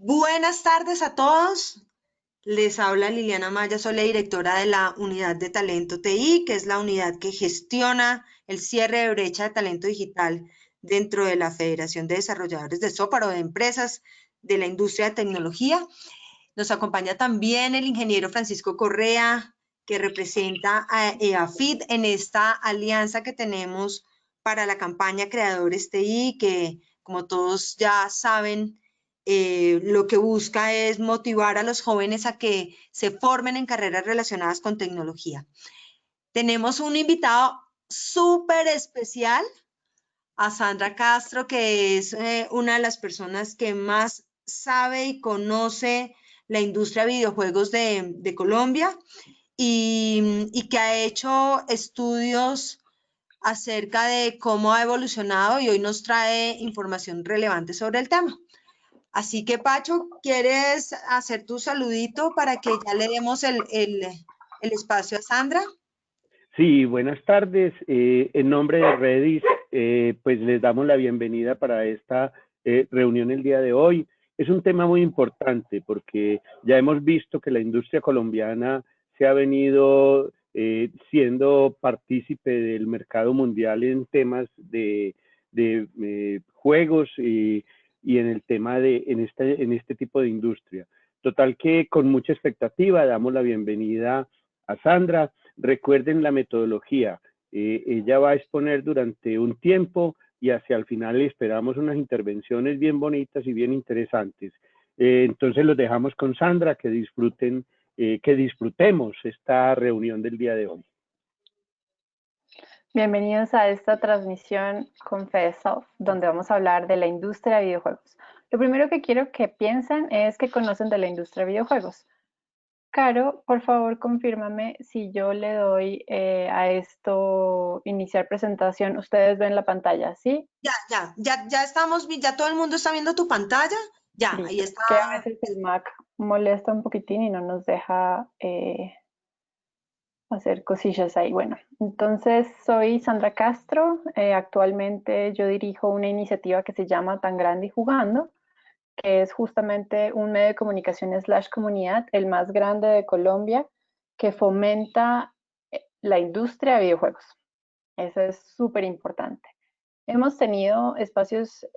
Buenas tardes a todos. Les habla Liliana Maya, soy la directora de la Unidad de Talento TI, que es la unidad que gestiona el cierre de brecha de talento digital dentro de la Federación de Desarrolladores de Software o de Empresas de la Industria de Tecnología. Nos acompaña también el ingeniero Francisco Correa, que representa a EAFIT en esta alianza que tenemos para la campaña Creadores TI, que como todos ya saben, lo que busca es motivar a los jóvenes a que se formen en carreras relacionadas con tecnología. Tenemos un invitado súper especial, a Sandra Castro, que es una de las personas que más sabe y conoce la industria de videojuegos de Colombia y que ha hecho estudios acerca de cómo ha evolucionado y hoy nos trae información relevante sobre el tema. Así que, Pacho, ¿quieres hacer tu saludito para que ya le demos el espacio a Sandra? Sí, buenas tardes. En nombre de Redis, pues les damos la bienvenida para esta reunión el día de hoy. Es un tema muy importante porque ya hemos visto que la industria colombiana se ha venido siendo partícipe del mercado mundial en temas de juegos y en el tema en este tipo de industria. Total que con mucha expectativa damos la bienvenida a Sandra. Recuerden la metodología. Ella va a exponer durante un tiempo y hacia el final esperamos unas intervenciones bien bonitas y bien interesantes. Entonces los dejamos con Sandra, que disfrutemos esta reunión del día de hoy. Bienvenidos a esta transmisión con FedeSoft, donde vamos a hablar de la industria de videojuegos. Lo primero que quiero que piensen es que conocen de la industria de videojuegos. Caro, por favor, confírmame si yo le doy a esto iniciar presentación. Ustedes ven la pantalla, ¿sí? Ya estamos, ya todo el mundo está viendo tu pantalla. Ya, ahí Listo. está. Que a veces el Mac molesta un poquitín y no nos deja hacer cosillas ahí. Bueno, entonces soy Sandra Castro. Actualmente yo dirijo una iniciativa que se llama Tan Grande y Jugando, que es justamente un medio de comunicación / comunidad, el más grande de Colombia, que fomenta la industria de videojuegos. Eso es súper importante. Hemos tenido espacios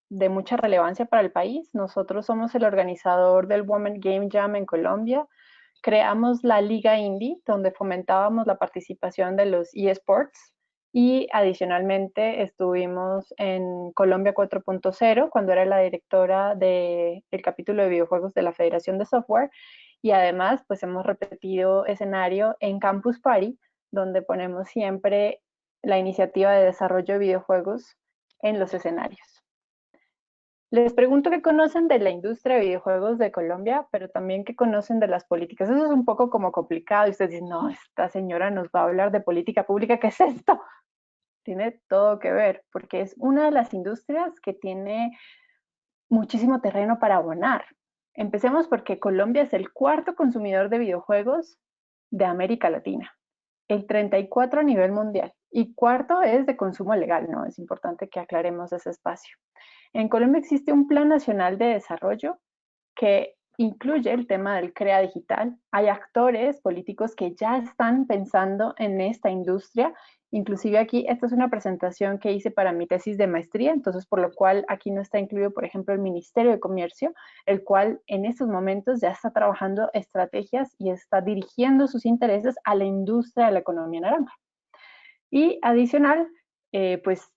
de mucha relevancia para el país. Nosotros somos el organizador del Women Game Jam en Colombia. Creamos la Liga Indie, donde fomentábamos la participación de los eSports. Y adicionalmente estuvimos en Colombia 4.0 cuando era la directora del capítulo de videojuegos de la Federación de Software. Y además, pues hemos repetido escenario en Campus Party, donde ponemos siempre la iniciativa de desarrollo de videojuegos en los escenarios. Les pregunto qué conocen de la industria de videojuegos de Colombia, pero también qué conocen de las políticas. Eso es un poco como complicado y ustedes dicen, no, esta señora nos va a hablar de política pública, ¿qué es esto? Tiene todo que ver, porque es una de las industrias que tiene muchísimo terreno para abonar. Empecemos porque Colombia es el cuarto consumidor de videojuegos de América Latina, el 34 a nivel mundial, y cuarto es de consumo legal, ¿no? Es importante que aclaremos ese espacio. En Colombia existe un Plan Nacional de Desarrollo que incluye el tema del CREA digital. Hay actores políticos que ya están pensando en esta industria. Inclusive aquí, esta es una presentación que hice para mi tesis de maestría, entonces por lo cual aquí no está incluido, por ejemplo, el Ministerio de Comercio, el cual en estos momentos ya está trabajando estrategias y está dirigiendo sus intereses a la industria de la economía naranja. Y adicional, pues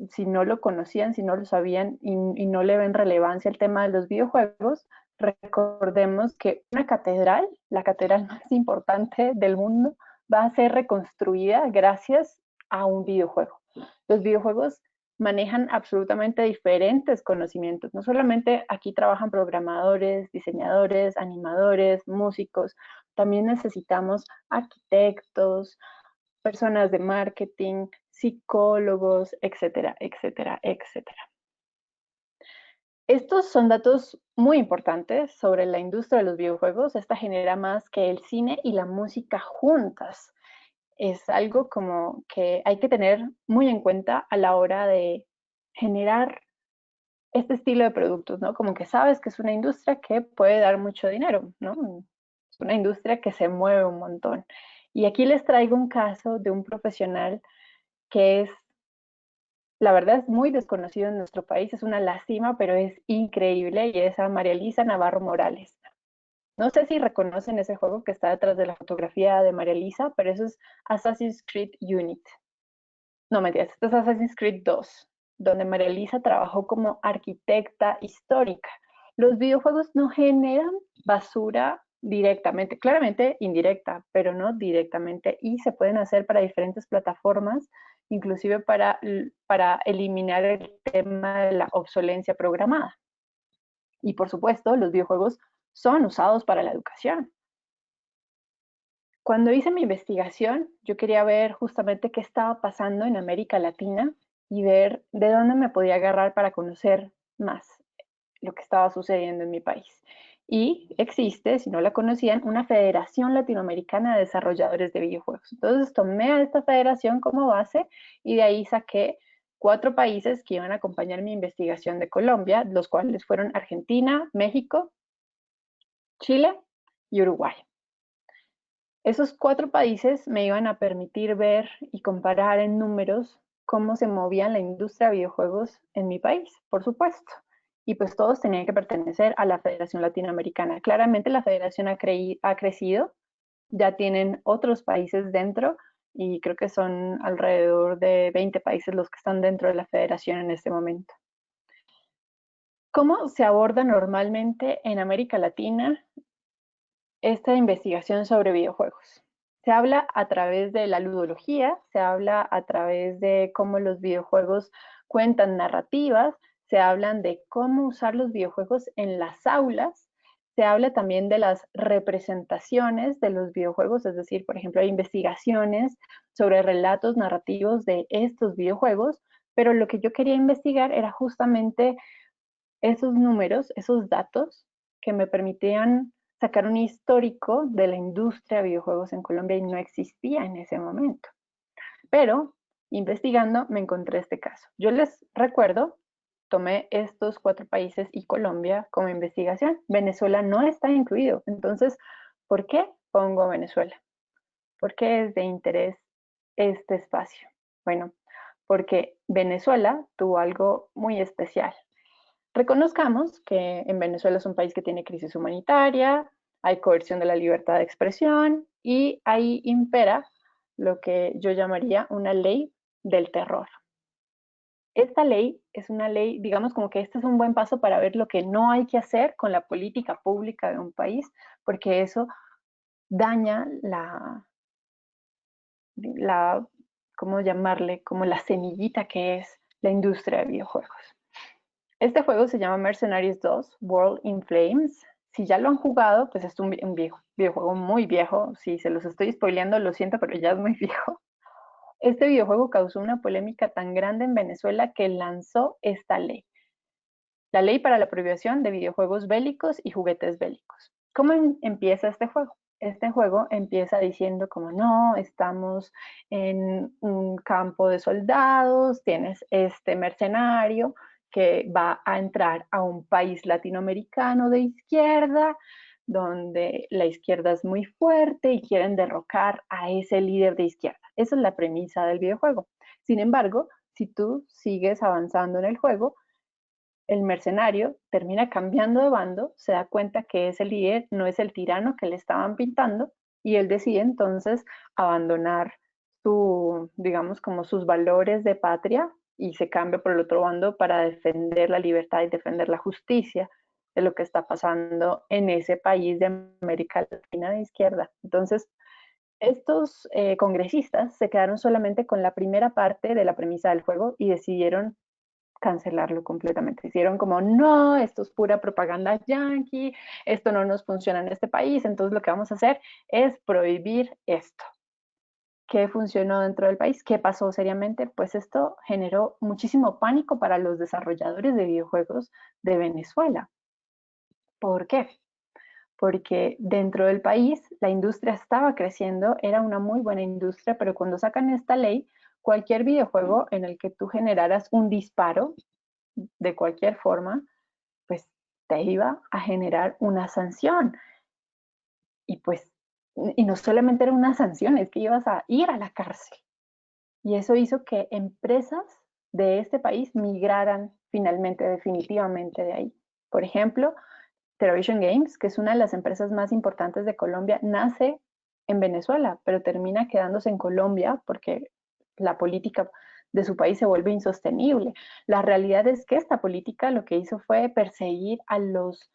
si no lo conocían, si no lo sabían y no le ven relevancia al tema de los videojuegos, recordemos que una catedral, la catedral más importante del mundo, va a ser reconstruida gracias a un videojuego. Los videojuegos manejan absolutamente diferentes conocimientos. No solamente aquí trabajan programadores, diseñadores, animadores, músicos, también necesitamos arquitectos, personas de marketing, psicólogos, etcétera, etcétera, etcétera. Estos son datos muy importantes sobre la industria de los videojuegos. Esta genera más que el cine y la música juntas. Es algo como que hay que tener muy en cuenta a la hora de generar este estilo de productos, ¿no? Como que sabes que es una industria que puede dar mucho dinero, ¿no? Es una industria que se mueve un montón. Y aquí les traigo un caso de un profesional que es, la verdad, es muy desconocido en nuestro país, es una lástima, pero es increíble, y es a María Elisa Navarro Morales. No sé si reconocen ese juego que está detrás de la fotografía de María Elisa, pero eso es Assassin's Creed Unity. No, mentiras, esto es Assassin's Creed 2, donde María Elisa trabajó como arquitecta histórica. Los videojuegos no generan basura directamente, claramente indirecta, pero no directamente, y se pueden hacer para diferentes plataformas, inclusive para eliminar el tema de la obsolencia programada. Y por supuesto, los videojuegos son usados para la educación. Cuando hice mi investigación, yo quería ver justamente qué estaba pasando en América Latina y ver de dónde me podía agarrar para conocer más lo que estaba sucediendo en mi país. Y existe, si no la conocían, una Federación Latinoamericana de Desarrolladores de Videojuegos. Entonces tomé a esta federación como base y de ahí saqué 4 países que iban a acompañar mi investigación de Colombia, los cuales fueron Argentina, México, Chile y Uruguay. Esos 4 países me iban a permitir ver y comparar en números cómo se movía la industria de videojuegos en mi país, por supuesto. Y pues todos tenían que pertenecer a la Federación Latinoamericana. Claramente la federación ha crecido, ya tienen otros países dentro y creo que son alrededor de 20 países los que están dentro de la federación en este momento. ¿Cómo se aborda normalmente en América Latina esta investigación sobre videojuegos? Se habla a través de la ludología, se habla a través de cómo los videojuegos cuentan narrativas, se hablan de cómo usar los videojuegos en las aulas, se habla también de las representaciones de los videojuegos, es decir, por ejemplo, hay investigaciones sobre relatos narrativos de estos videojuegos, pero lo que yo quería investigar era justamente esos números, esos datos que me permitían sacar un histórico de la industria de videojuegos en Colombia y no existía en ese momento. Pero investigando me encontré este caso. Yo les recuerdo, tomé estos 4 países y Colombia como investigación. Venezuela no está incluido. Entonces, ¿por qué pongo Venezuela? ¿Por qué es de interés este espacio? Bueno, porque Venezuela tuvo algo muy especial. Reconozcamos que en Venezuela es un país que tiene crisis humanitaria, hay coerción de la libertad de expresión y ahí impera lo que yo llamaría una ley del terror. Esta ley es una ley, digamos como que este es un buen paso para ver lo que no hay que hacer con la política pública de un país, porque eso daña ¿cómo llamarle? Como la semillita que es la industria de videojuegos. Este juego se llama Mercenaries 2, World in Flames. Si ya lo han jugado, pues es un videojuego muy viejo. Si se los estoy spoileando, lo siento, pero ya es muy viejo. Este videojuego causó una polémica tan grande en Venezuela que lanzó esta ley. La ley para la prohibición de videojuegos bélicos y juguetes bélicos. ¿Cómo empieza este juego? Este juego empieza diciendo como no, estamos en un campo de soldados, tienes este mercenario que va a entrar a un país latinoamericano de izquierda, donde la izquierda es muy fuerte y quieren derrocar a ese líder de izquierda. Esa es la premisa del videojuego. Sin embargo, si tú sigues avanzando en el juego, el mercenario termina cambiando de bando, se da cuenta que ese líder no es el tirano que le estaban pintando y él decide entonces abandonar digamos, como sus valores de patria y se cambia por el otro bando para defender la libertad y defender la justicia de lo que está pasando en ese país de América Latina de izquierda. Entonces, estos congresistas se quedaron solamente con la primera parte de la premisa del juego y decidieron cancelarlo completamente. Hicieron como, no, esto es pura propaganda yankee, esto no nos funciona en este país, entonces lo que vamos a hacer es prohibir esto. ¿Qué funcionó dentro del país? ¿Qué pasó seriamente? Pues esto generó muchísimo pánico para los desarrolladores de videojuegos de Venezuela. ¿Por qué? Porque dentro del país la industria estaba creciendo, era una muy buena industria, pero cuando sacan esta ley, cualquier videojuego en el que tú generaras un disparo de cualquier forma, pues te iba a generar una sanción. Y pues, y no solamente era una sanción, es que ibas a ir a la cárcel. Y eso hizo que empresas de este país migraran finalmente, definitivamente de ahí. Por ejemplo, Television Games, que es una de las empresas más importantes de Colombia, nace en Venezuela, pero termina quedándose en Colombia porque la política de su país se vuelve insostenible. La realidad es que esta política lo que hizo fue perseguir a los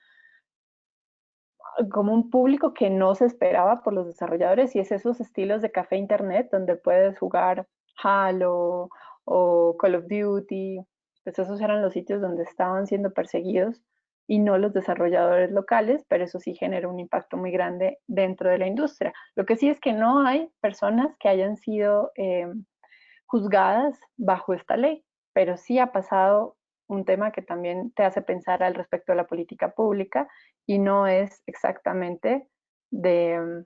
como un público que no se esperaba por los desarrolladores, y es esos estilos de café internet donde puedes jugar Halo o Call of Duty. Pues esos eran los sitios donde estaban siendo perseguidos y no los desarrolladores locales, pero eso sí genera un impacto muy grande dentro de la industria. Lo que sí es que no hay personas que hayan sido juzgadas bajo esta ley, pero sí ha pasado un tema que también te hace pensar al respecto de la política pública, y no es exactamente de,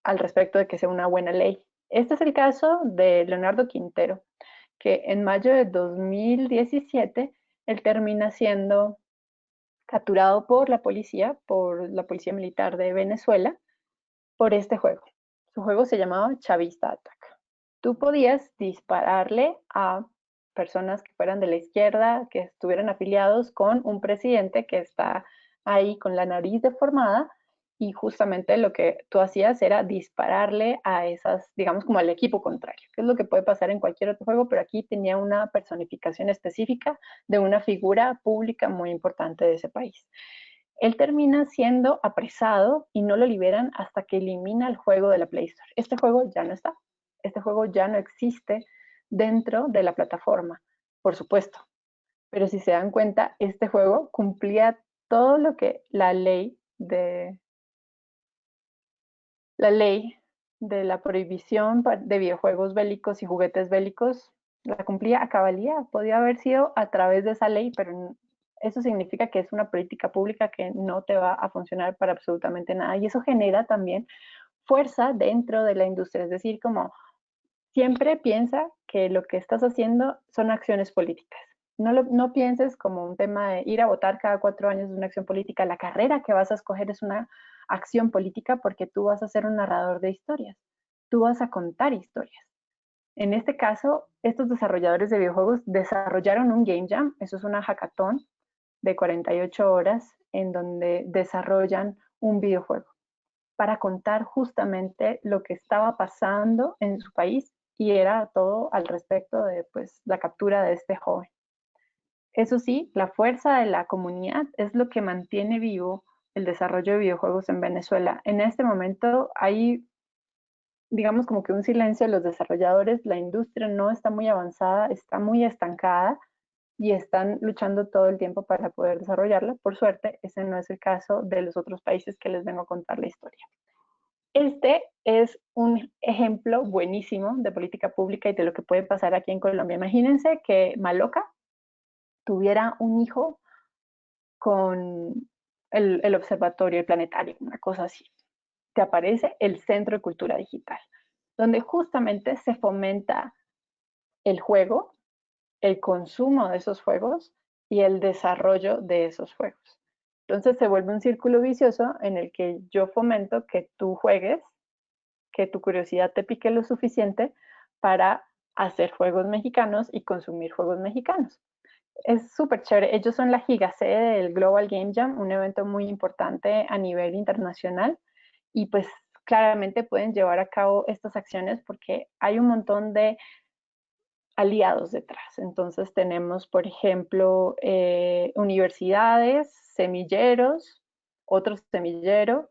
al respecto de que sea una buena ley. Este es el caso de Leonardo Quintero, que en mayo de 2017 él termina siendo capturado por la policía militar de Venezuela, por este juego. Su juego se llamaba Chavista Attack. Tú podías dispararle a personas que fueran de la izquierda, que estuvieran afiliados con un presidente que está ahí con la nariz deformada, y justamente lo que tú hacías era dispararle a esas, digamos, como al equipo contrario, que es lo que puede pasar en cualquier otro juego, pero aquí tenía una personificación específica de una figura pública muy importante de ese país. Él termina siendo apresado y no lo liberan hasta que elimina el juego de la Play Store. Este juego ya no está. Este juego ya no existe dentro de la plataforma, por supuesto. Pero si se dan cuenta, este juego cumplía todo lo que la prohibición de videojuegos bélicos y juguetes bélicos la cumplía a cabalidad. Podía haber sido a través de esa ley, pero eso significa que es una política pública que no te va a funcionar para absolutamente nada. Y eso genera también fuerza dentro de la industria. Es decir, como siempre piensa que lo que estás haciendo son acciones políticas. No pienses como un tema de ir a votar cada 4 años de una acción política. La carrera que vas a escoger es una acción política porque tú vas a ser un narrador de historias. Tú vas a contar historias. En este caso, estos desarrolladores de videojuegos desarrollaron un Game Jam. Eso es una hackathon de 48 horas en donde desarrollan un videojuego para contar justamente lo que estaba pasando en su país, y era todo al respecto de pues, la captura de este joven. Eso sí, la fuerza de la comunidad es lo que mantiene vivo el desarrollo de videojuegos en Venezuela. En este momento hay, digamos, como que un silencio de los desarrolladores. La industria no está muy avanzada, está muy estancada, y están luchando todo el tiempo para poder desarrollarla. Por suerte, ese no es el caso de los otros países que les vengo a contar la historia. Este es un ejemplo buenísimo de política pública y de lo que puede pasar aquí en Colombia. Imagínense que Maloca tuviera un hijo con el observatorio, el planetario, una cosa así. Te aparece el Centro de Cultura Digital, donde justamente se fomenta el juego, el consumo de esos juegos y el desarrollo de esos juegos. Entonces se vuelve un círculo vicioso en el que yo fomento que tú juegues, que tu curiosidad te pique lo suficiente para hacer juegos mexicanos y consumir juegos mexicanos. Es súper chévere. Ellos son la gigasede del Global Game Jam, un evento muy importante a nivel internacional, y pues claramente pueden llevar a cabo estas acciones porque hay un montón de aliados detrás. Entonces tenemos, por ejemplo, universidades, semilleros, otro semillero.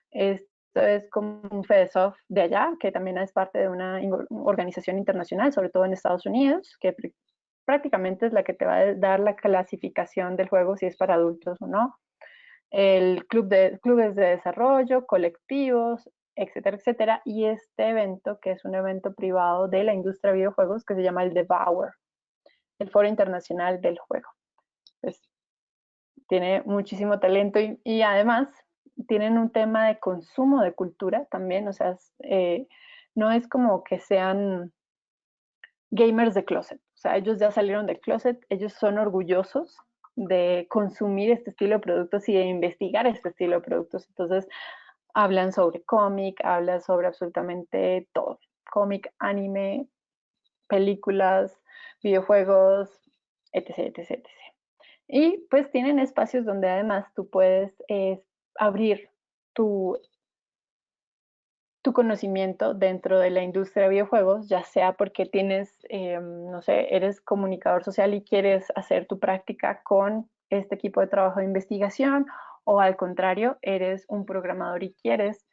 Esto es como un FEDESOF de allá, que también es parte de una organización internacional, sobre todo en Estados Unidos, que prácticamente es la que te va a dar la clasificación del juego, si es para adultos o no. El clubes de desarrollo, colectivos, etcétera, etcétera. Y este evento, que es un evento privado de la industria de videojuegos, que se llama el Devour, el Foro Internacional del Juego. Pues tiene muchísimo talento, y además tienen un tema de consumo de cultura también. O sea, no es como que sean gamers de closet. O sea, ellos ya salieron del closet, ellos son orgullosos de consumir este estilo de productos y de investigar este estilo de productos. Entonces, hablan sobre cómic, hablan sobre absolutamente todo. Cómic, anime, películas, videojuegos, etc, etc, etc. Y pues tienen espacios donde además tú puedes abrir tu tu conocimiento dentro de la industria de videojuegos, ya sea porque tienes, no sé, eres comunicador social y quieres hacer tu práctica con este equipo de trabajo de investigación, o al contrario, eres un programador y quieres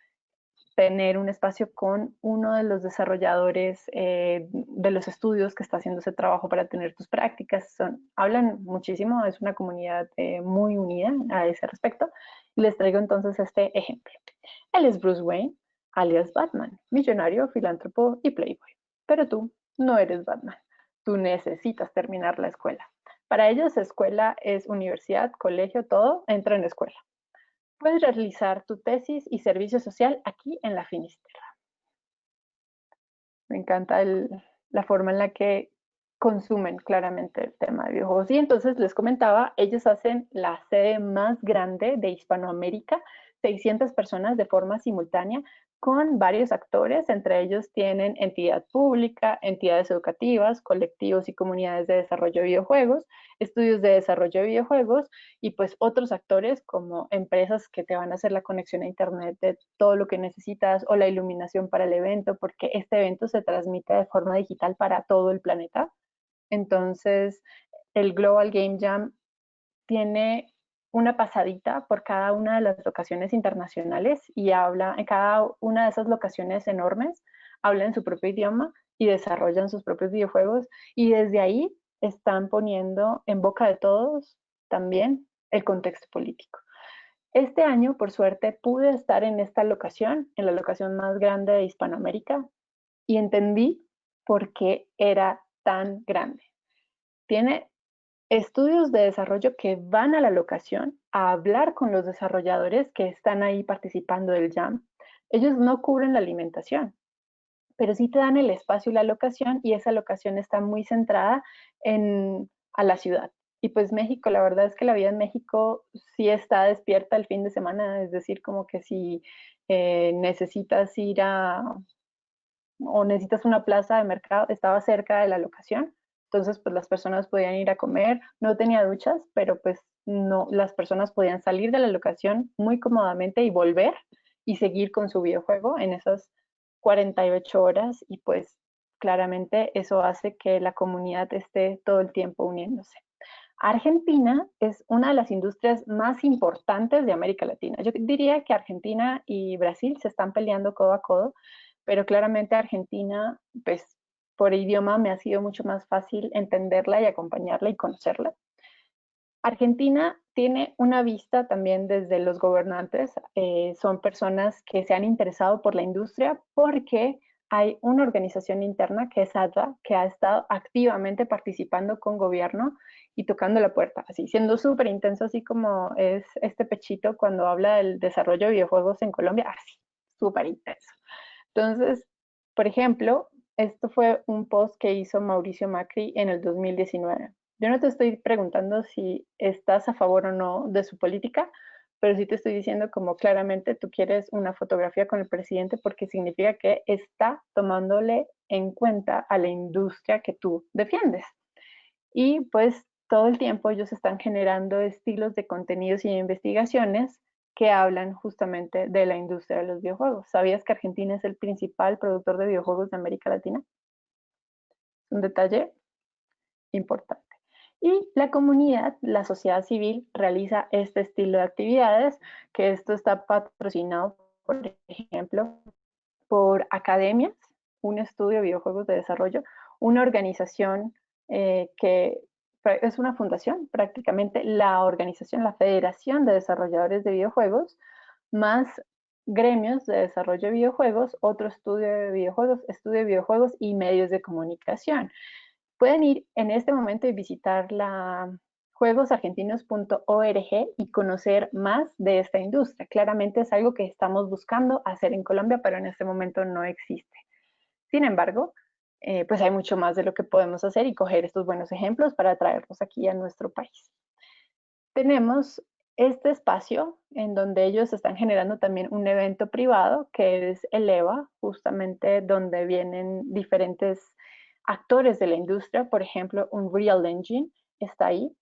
tener un espacio con uno de los desarrolladores de los estudios que está haciendo ese trabajo para tener tus prácticas. Hablan muchísimo, es una comunidad muy unida a ese respecto. Y les traigo entonces este ejemplo. Él es Bruce Wayne, alias Batman, millonario, filántropo y playboy. Pero tú no eres Batman. Tú necesitas terminar la escuela. Para ellos, escuela es universidad, colegio, todo entra en escuela. Puedes realizar tu tesis y servicio social aquí en la Finisterra. Me encanta la forma en la que consumen claramente el tema de videojuegos. Y entonces les comentaba, ellos hacen la sede más grande de Hispanoamérica, 600 personas de forma simultánea, con varios actores, entre ellos tienen entidad pública, entidades educativas, colectivos y comunidades de desarrollo de videojuegos, estudios de desarrollo de videojuegos y pues otros actores como empresas que te van a hacer la conexión a internet de todo lo que necesitas o la iluminación para el evento, porque este evento se transmite de forma digital para todo el planeta. Entonces, el Global Game Jam tiene una pasadita por cada una de las locaciones internacionales y habla en cada una de esas locaciones enormes, habla en su propio idioma y desarrollan sus propios videojuegos y desde ahí están poniendo en boca de todos también el contexto político. Este año, por suerte, pude estar en esta locación, en la locación más grande de Hispanoamérica, y entendí por qué era tan grande. Tiene estudios de desarrollo que van a la locación a hablar con los desarrolladores que están ahí participando del Jam. Ellos no cubren la alimentación, pero sí te dan el espacio y la locación, y esa locación está muy centrada a la ciudad. Y pues México, la verdad es que la vida en México sí está despierta el fin de semana, es decir, como que si necesitas ir o necesitas una plaza de mercado, estaba cerca de la locación, entonces pues las personas podían ir a comer, no tenía duchas, pero pues no, las personas podían salir de la locación muy cómodamente y volver y seguir con su videojuego en esas 48 horas y pues claramente eso hace que la comunidad esté todo el tiempo uniéndose. Argentina es una de las industrias más importantes de América Latina. Yo diría que Argentina y Brasil se están peleando codo a codo, pero claramente Argentina, pues por idioma me ha sido mucho más fácil entenderla y acompañarla y conocerla. Argentina tiene una vista también desde los gobernantes, son personas que se han interesado por la industria porque hay una organización interna que es ADVA, que ha estado activamente participando con gobierno y tocando la puerta, así, siendo súper intenso, así como es este pechito cuando habla del desarrollo de videojuegos en Colombia, así, súper intenso. Entonces, por ejemplo, esto fue un post que hizo Mauricio Macri en el 2019. Yo no te estoy preguntando si estás a favor o no de su política, pero sí te estoy diciendo como claramente tú quieres una fotografía con el presidente porque significa que está tomándole en cuenta a la industria que tú defiendes. Y pues todo el tiempo ellos están generando estilos de contenidos y investigaciones que hablan justamente de la industria de los videojuegos. ¿Sabías que Argentina es el principal productor de videojuegos de América Latina? Un detalle importante. Y la comunidad, la sociedad civil, realiza este estilo de actividades, que esto está patrocinado, por ejemplo, por academias, un estudio de videojuegos de desarrollo, una organización que es una fundación, prácticamente la organización, la Federación de Desarrolladores de Videojuegos, más gremios de desarrollo de videojuegos, otro estudio de videojuegos y medios de comunicación. Pueden ir en este momento y visitar la juegosargentinos.org y conocer más de esta industria. Claramente es algo que estamos buscando hacer en Colombia, pero en este momento no existe. Sin embargo, pues hay mucho más de lo que podemos hacer y coger estos buenos ejemplos para traerlos aquí a nuestro país. Tenemos este espacio en donde ellos están generando también un evento privado que es el EVA, justamente donde vienen diferentes actores de la industria, por ejemplo, Unreal Engine está ahí,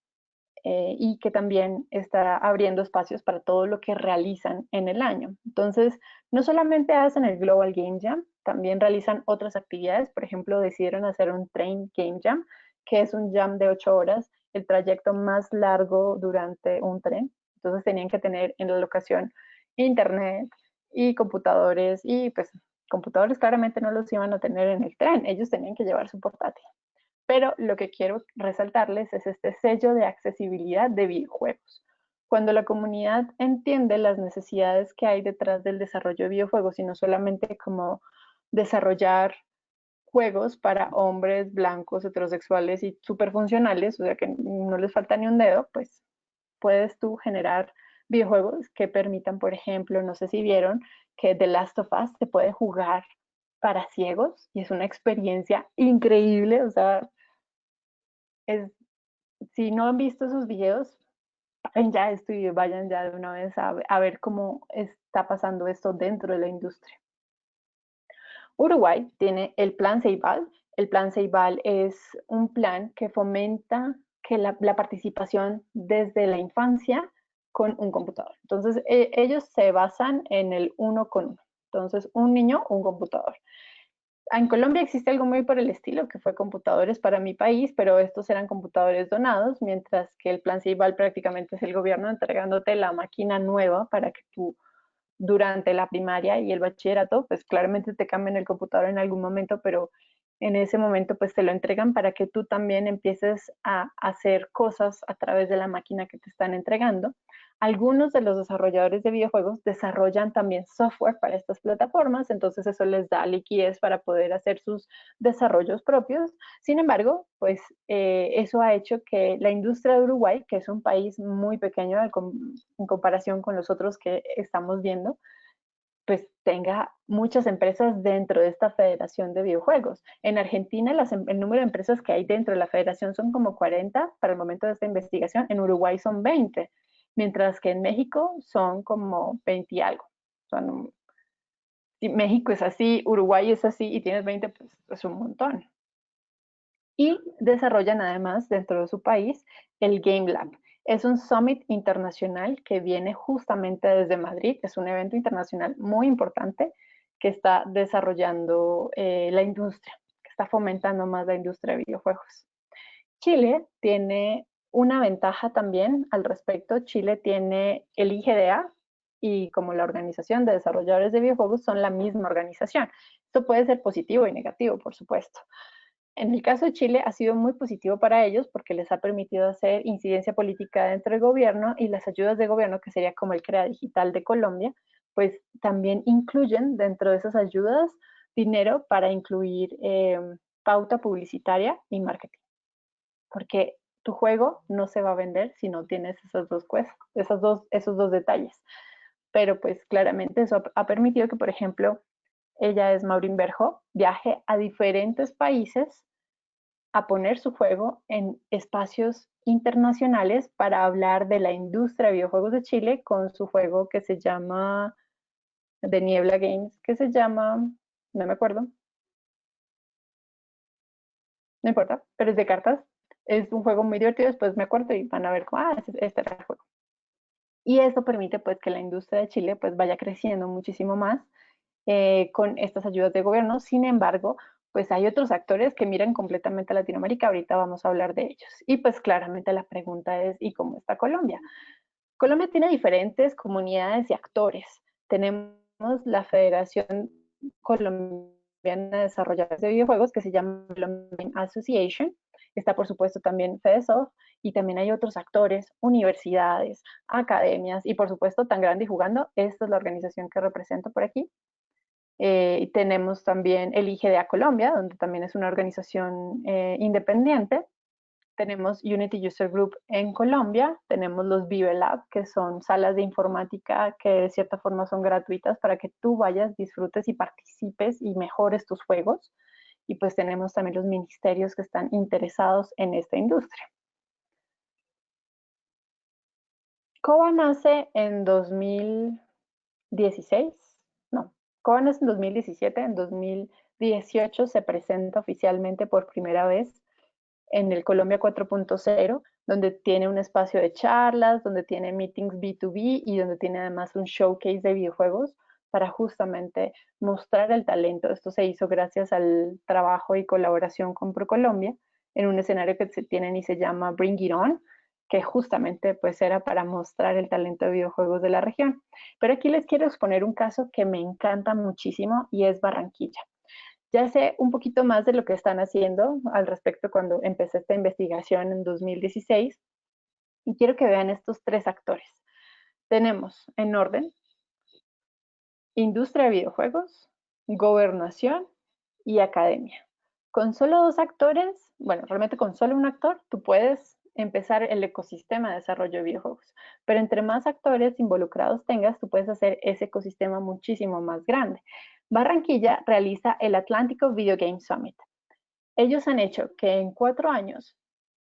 y que también está abriendo espacios para todo lo que realizan en el año. Entonces, no solamente hacen el Global Game Jam, también realizan otras actividades. Por ejemplo, decidieron hacer un Train Game Jam, que es un jam de 8 horas, el trayecto más largo durante un tren. Entonces tenían que tener en la locación internet y computadores, y pues computadores claramente no los iban a tener en el tren, ellos tenían que llevar su portátil. Pero lo que quiero resaltarles es este sello de accesibilidad de videojuegos. Cuando la comunidad entiende las necesidades que hay detrás del desarrollo de videojuegos y no solamente como desarrollar juegos para hombres blancos, heterosexuales y súper funcionales, o sea que no les falta ni un dedo, pues puedes tú generar videojuegos que permitan, por ejemplo, no sé si vieron que The Last of Us se puede jugar para ciegos y es una experiencia increíble, o sea, es, si no han visto esos videos, vayan ya esto y vayan ya de una vez a ver cómo está pasando esto dentro de la industria. Uruguay tiene el Plan Ceibal. El Plan Ceibal es un plan que fomenta que la participación desde la infancia con un computador. Entonces, ellos se basan en el uno con uno. Entonces, un niño, un computador. En Colombia existe algo muy por el estilo, que fue computadores para mi país, pero estos eran computadores donados, mientras que el Plan Ceibal prácticamente es el gobierno entregándote la máquina nueva para que tú durante la primaria y el bachillerato, pues claramente te cambian el computador en algún momento, pero en ese momento pues te lo entregan para que tú también empieces a hacer cosas a través de la máquina que te están entregando. Algunos de los desarrolladores de videojuegos desarrollan también software para estas plataformas, entonces eso les da liquidez para poder hacer sus desarrollos propios. Sin embargo, pues eso ha hecho que la industria de Uruguay, que es un país muy pequeño en comparación con los otros que estamos viendo, pues tenga muchas empresas dentro de esta federación de videojuegos. En Argentina el número de empresas que hay dentro de la federación son como 40 para el momento de esta investigación, en Uruguay son 20, mientras que en México son como 20 y algo. Son, si México es así, Uruguay es así y tienes 20, pues es un montón. Y desarrollan además dentro de su país el Game Lab. Es un summit internacional que viene justamente desde Madrid, es un evento internacional muy importante que está desarrollando la industria, que está fomentando más la industria de videojuegos. Chile tiene una ventaja también al respecto. Chile tiene el IGDA y como la Organización de Desarrolladores de Videojuegos son la misma organización. Esto puede ser positivo y negativo, por supuesto. En el caso de Chile ha sido muy positivo para ellos porque les ha permitido hacer incidencia política dentro del gobierno y las ayudas de gobierno, que sería como el CREA Digital de Colombia, pues también incluyen dentro de esas ayudas dinero para incluir pauta publicitaria y marketing. Porque tu juego no se va a vender si no tienes esos dos detalles. Pero pues claramente eso ha permitido que, por ejemplo, ella es Maureen Berjo, viaje a diferentes países a poner su juego en espacios internacionales para hablar de la industria de videojuegos de Chile con su juego que se llama de Niebla Games, que se llama, no me acuerdo, no importa, pero es de cartas. Es un juego muy divertido, después me acuerdo y van a ver cómo, este era el juego. Y eso permite pues que la industria de Chile pues vaya creciendo muchísimo más con estas ayudas de gobierno. Sin embargo, pues hay otros actores que miran completamente a Latinoamérica. Ahorita vamos a hablar de ellos. Y pues claramente la pregunta es, ¿y cómo está Colombia? Colombia tiene diferentes comunidades y actores. Tenemos la Federación Colombiana de Desarrolladores de Videojuegos, que se llama Colombian Association. Está, por supuesto, también FEDESOFT, y también hay otros actores, universidades, academias, y por supuesto, Tan Grande y Jugando. Esta es la organización que represento por aquí. Tenemos también el IGDA Colombia, donde también es una organización independiente. Tenemos Unity User Group en Colombia, tenemos los Vive Lab, que son salas de informática que de cierta forma son gratuitas para que tú vayas, disfrutes y participes y mejores tus juegos. y pues tenemos también los ministerios que están interesados en esta industria. COBA nace en 2016, no, COBA nace en 2017, en 2018 se presenta oficialmente por primera vez en el Colombia 4.0, donde tiene un espacio de charlas, donde tiene meetings B2B y donde tiene además un showcase de videojuegos para justamente mostrar el talento. Esto se hizo gracias al trabajo y colaboración con ProColombia en un escenario que se tienen y se llama Bring It On, que justamente pues era para mostrar el talento de videojuegos de la región. Pero aquí les quiero exponer un caso que me encanta muchísimo y es Barranquilla. Ya sé un poquito más de lo que están haciendo al respecto cuando empecé esta investigación en 2016 y quiero que vean estos tres actores. Tenemos en orden industria de videojuegos, gobernación y academia. Con solo dos actores, bueno, realmente con solo un actor, tú puedes empezar el ecosistema de desarrollo de videojuegos. Pero entre más actores involucrados tengas, tú puedes hacer ese ecosistema muchísimo más grande. Barranquilla realiza el Atlántico Video Game Summit. Ellos han hecho que en 4 años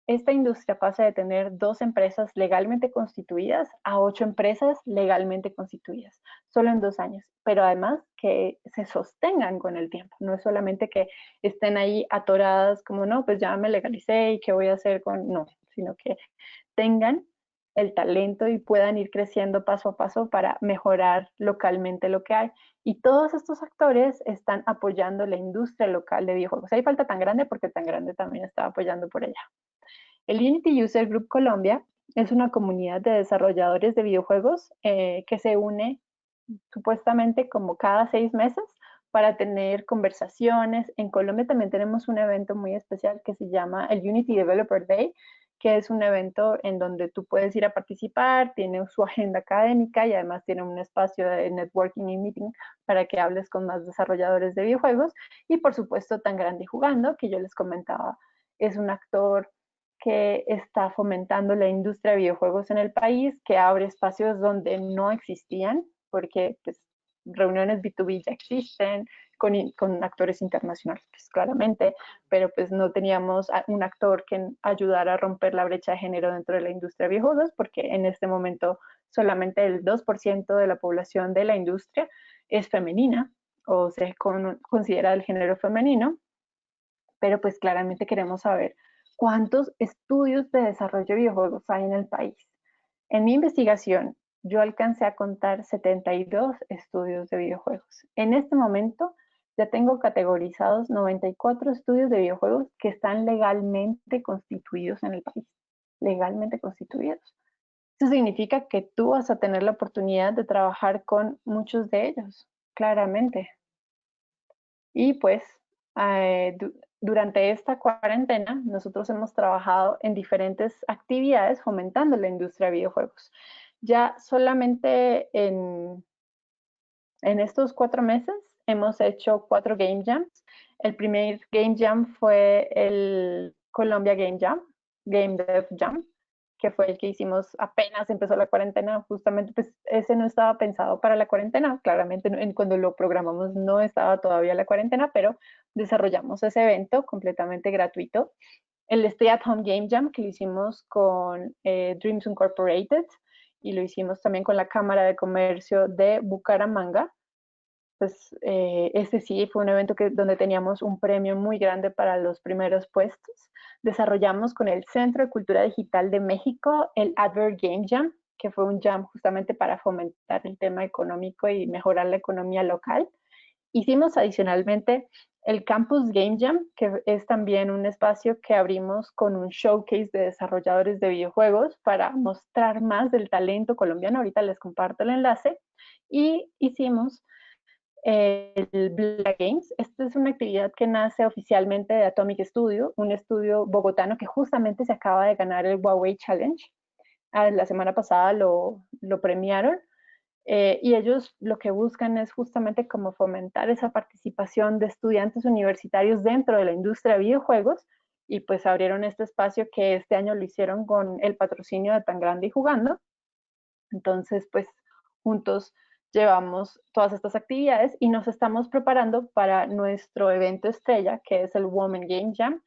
esta industria pase de tener 2 empresas legalmente constituidas a 8 empresas legalmente constituidas, solo en 2 años, pero además que se sostengan con el tiempo, no es solamente que estén ahí atoradas como no, pues ya me legalicé y qué voy a hacer con, no, sino que tengan el talento y puedan ir creciendo paso a paso para mejorar localmente lo que hay. Y todos estos actores están apoyando la industria local de videojuegos. Hay falta tan grande porque tan grande también está apoyando por allá. El Unity User Group Colombia es una comunidad de desarrolladores de videojuegos que se une supuestamente como cada 6 meses para tener conversaciones. En Colombia también tenemos un evento muy especial que se llama el Unity Developer Day, que es un evento en donde tú puedes ir a participar, tiene su agenda académica y además tiene un espacio de networking y meeting para que hables con más desarrolladores de videojuegos. Y por supuesto, Tan Grande Jugando, que yo les comentaba, es un actor que está fomentando la industria de videojuegos en el país, que abre espacios donde no existían, porque pues, reuniones B2B ya existen, con actores internacionales, pues, claramente, pero pues no teníamos un actor que ayudara a romper la brecha de género dentro de la industria de videojuegos, porque en este momento solamente el 2% de la población de la industria es femenina o se considera del género femenino, pero pues claramente queremos saber cuántos estudios de desarrollo de videojuegos hay en el país. En mi investigación, yo alcancé a contar 72 estudios de videojuegos. En este momento ya tengo categorizados 94 estudios de videojuegos que están legalmente constituidos en el país. Legalmente constituidos. Eso significa que tú vas a tener la oportunidad de trabajar con muchos de ellos, claramente. Y pues durante esta cuarentena nosotros hemos trabajado en diferentes actividades fomentando la industria de videojuegos. Ya solamente en estos 4 meses hemos hecho 4 Game Jams. El primer Game Jam fue el Colombia Game Jam, Game Dev Jam, que fue el que hicimos apenas empezó la cuarentena. Justamente pues ese no estaba pensado para la cuarentena. Claramente cuando lo programamos no estaba todavía la cuarentena, pero desarrollamos ese evento completamente gratuito. El Stay at Home Game Jam que lo hicimos con Dreams Incorporated y lo hicimos también con la Cámara de Comercio de Bucaramanga. Pues este sí fue un evento donde teníamos un premio muy grande para los primeros puestos. Desarrollamos con el Centro de Cultura Digital de México el Advert Game Jam, que fue un jam justamente para fomentar el tema económico y mejorar la economía local. Hicimos adicionalmente el Campus Game Jam, que es también un espacio que abrimos con un showcase de desarrolladores de videojuegos para mostrar más del talento colombiano. Ahorita les comparto el enlace. Y hicimos el Black Games. Esta es una actividad que nace oficialmente de Atomic Studio, un estudio bogotano que justamente se acaba de ganar el Huawei Challenge. La semana pasada lo premiaron. Y ellos lo que buscan es justamente como fomentar esa participación de estudiantes universitarios dentro de la industria de videojuegos y pues abrieron este espacio que este año lo hicieron con el patrocinio de Tan Grande y Jugando. Entonces pues juntos llevamos todas estas actividades y nos estamos preparando para nuestro evento estrella, que es el Women Game Jam,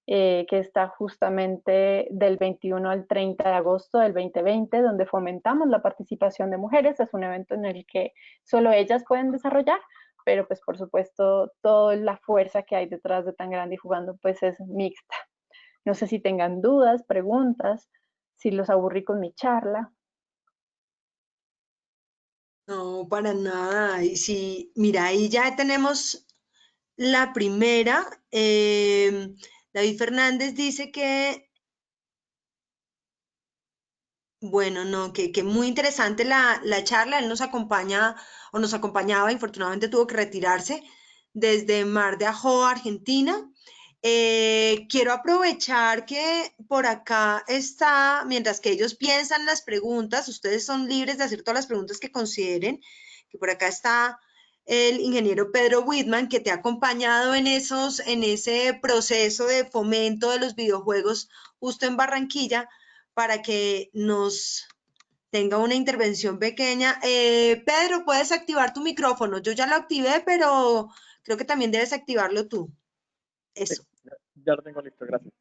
que está justamente del 21 al 30 de agosto del 2020, donde fomentamos la participación de mujeres. Es un evento en el que solo ellas pueden desarrollar, pero pues por supuesto toda la fuerza que hay detrás de Tan Grande y Jugando pues es mixta. No sé si tengan dudas, preguntas, si los aburrí con mi charla. No, para nada. Y sí, mira, ahí ya tenemos la primera. David Fernández dice que, bueno, no, que muy interesante la charla. Él nos acompaña o nos acompañaba, infortunadamente tuvo que retirarse desde Mar de Ajó, Argentina. Quiero aprovechar que por acá está, mientras que ellos piensan las preguntas, ustedes son libres de hacer todas las preguntas que consideren, que por acá está el ingeniero Pedro Whitman, que te ha acompañado en ese proceso de fomento de los videojuegos justo en Barranquilla, para que nos tenga una intervención pequeña. Pedro, puedes activar tu micrófono. Yo ya lo activé, pero creo que también debes activarlo tú. Sí, Eso. ya lo tengo listo, gracias.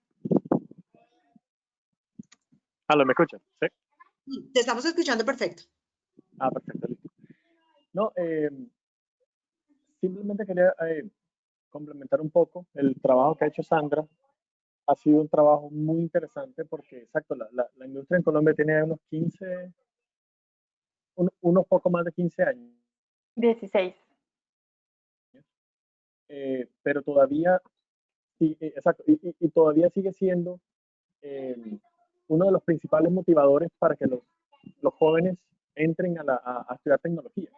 ¿Me escuchan? Sí. Te estamos escuchando perfecto. Perfecto, listo. No, simplemente quería complementar un poco el trabajo que ha hecho Sandra. Ha sido un trabajo muy interesante porque, exacto, la industria en Colombia tiene unos 15, unos poco más de 15 años, 16. pero todavía, sí, exacto, y todavía sigue siendo eh, uno de los principales motivadores para que los jóvenes entren a estudiar tecnología.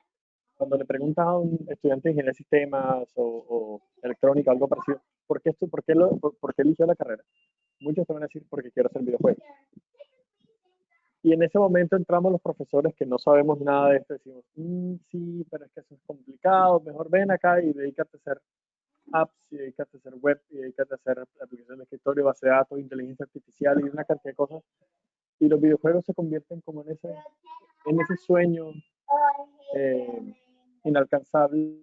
Cuando le preguntas a un estudiante de ingeniería de sistemas o electrónica, algo parecido, ¿por qué eligió la carrera? Muchos te van a decir porque quiero hacer videojuegos. Y en ese momento entramos los profesores que no sabemos nada de esto, decimos, sí, pero es que eso es complicado, mejor ven acá y dedícate a hacer apps, y dedícate a hacer web, y dedícate a hacer aplicaciones de escritorio, base de datos, inteligencia artificial y una cantidad de cosas. Y los videojuegos se convierten como en ese sueño inalcanzable.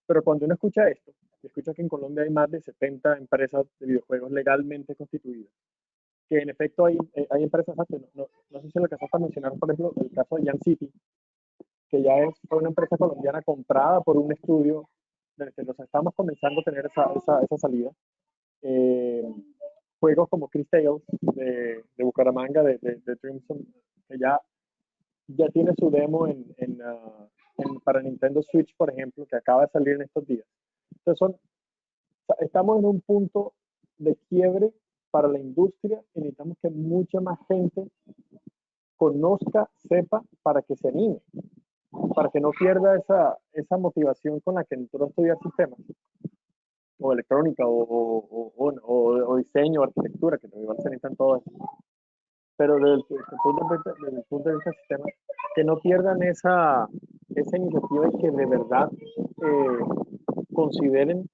Pero cuando uno escucha esto, y escucha que en Colombia hay más de 70 empresas de videojuegos legalmente constituidas, que en efecto hay empresas, no sé si lo alcanzaste a mencionar, por ejemplo, el caso de Yan City, que ya fue una empresa colombiana comprada por un estudio del que nos estamos comenzando a tener esa salida. Juegos como Chris Tales de Bucaramanga, de Dreamson, que ya tiene su demo para Nintendo Switch, por ejemplo, que acaba de salir en estos días. Entonces estamos en un punto de quiebre para la industria y necesitamos que mucha más gente conozca, sepa, para que se anime, para que no pierda esa motivación con la que entró a estudiar sistemas, o electrónica, o diseño, o arquitectura, que igual se necesitan todas. Pero desde el punto de vista de sistemas, que no pierdan esa iniciativa y que de verdad consideren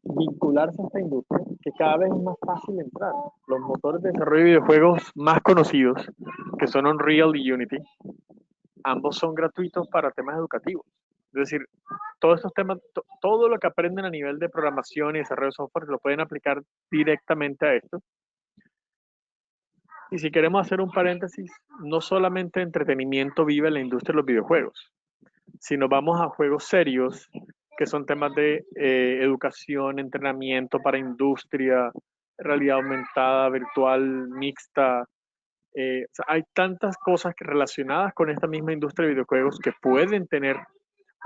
vincularse a esta industria, que cada vez es más fácil entrar. Los motores de desarrollo de videojuegos más conocidos, que son Unreal y Unity, ambos son gratuitos para temas educativos. Es decir, todos estos temas, todo lo que aprenden a nivel de programación y desarrollo de software lo pueden aplicar directamente a esto. Y si queremos hacer un paréntesis, no solamente entretenimiento vive la industria de los videojuegos, sino vamos a juegos serios, que son temas de educación, entrenamiento para industria, realidad aumentada, virtual, mixta. O sea, hay tantas cosas relacionadas con esta misma industria de videojuegos que pueden tener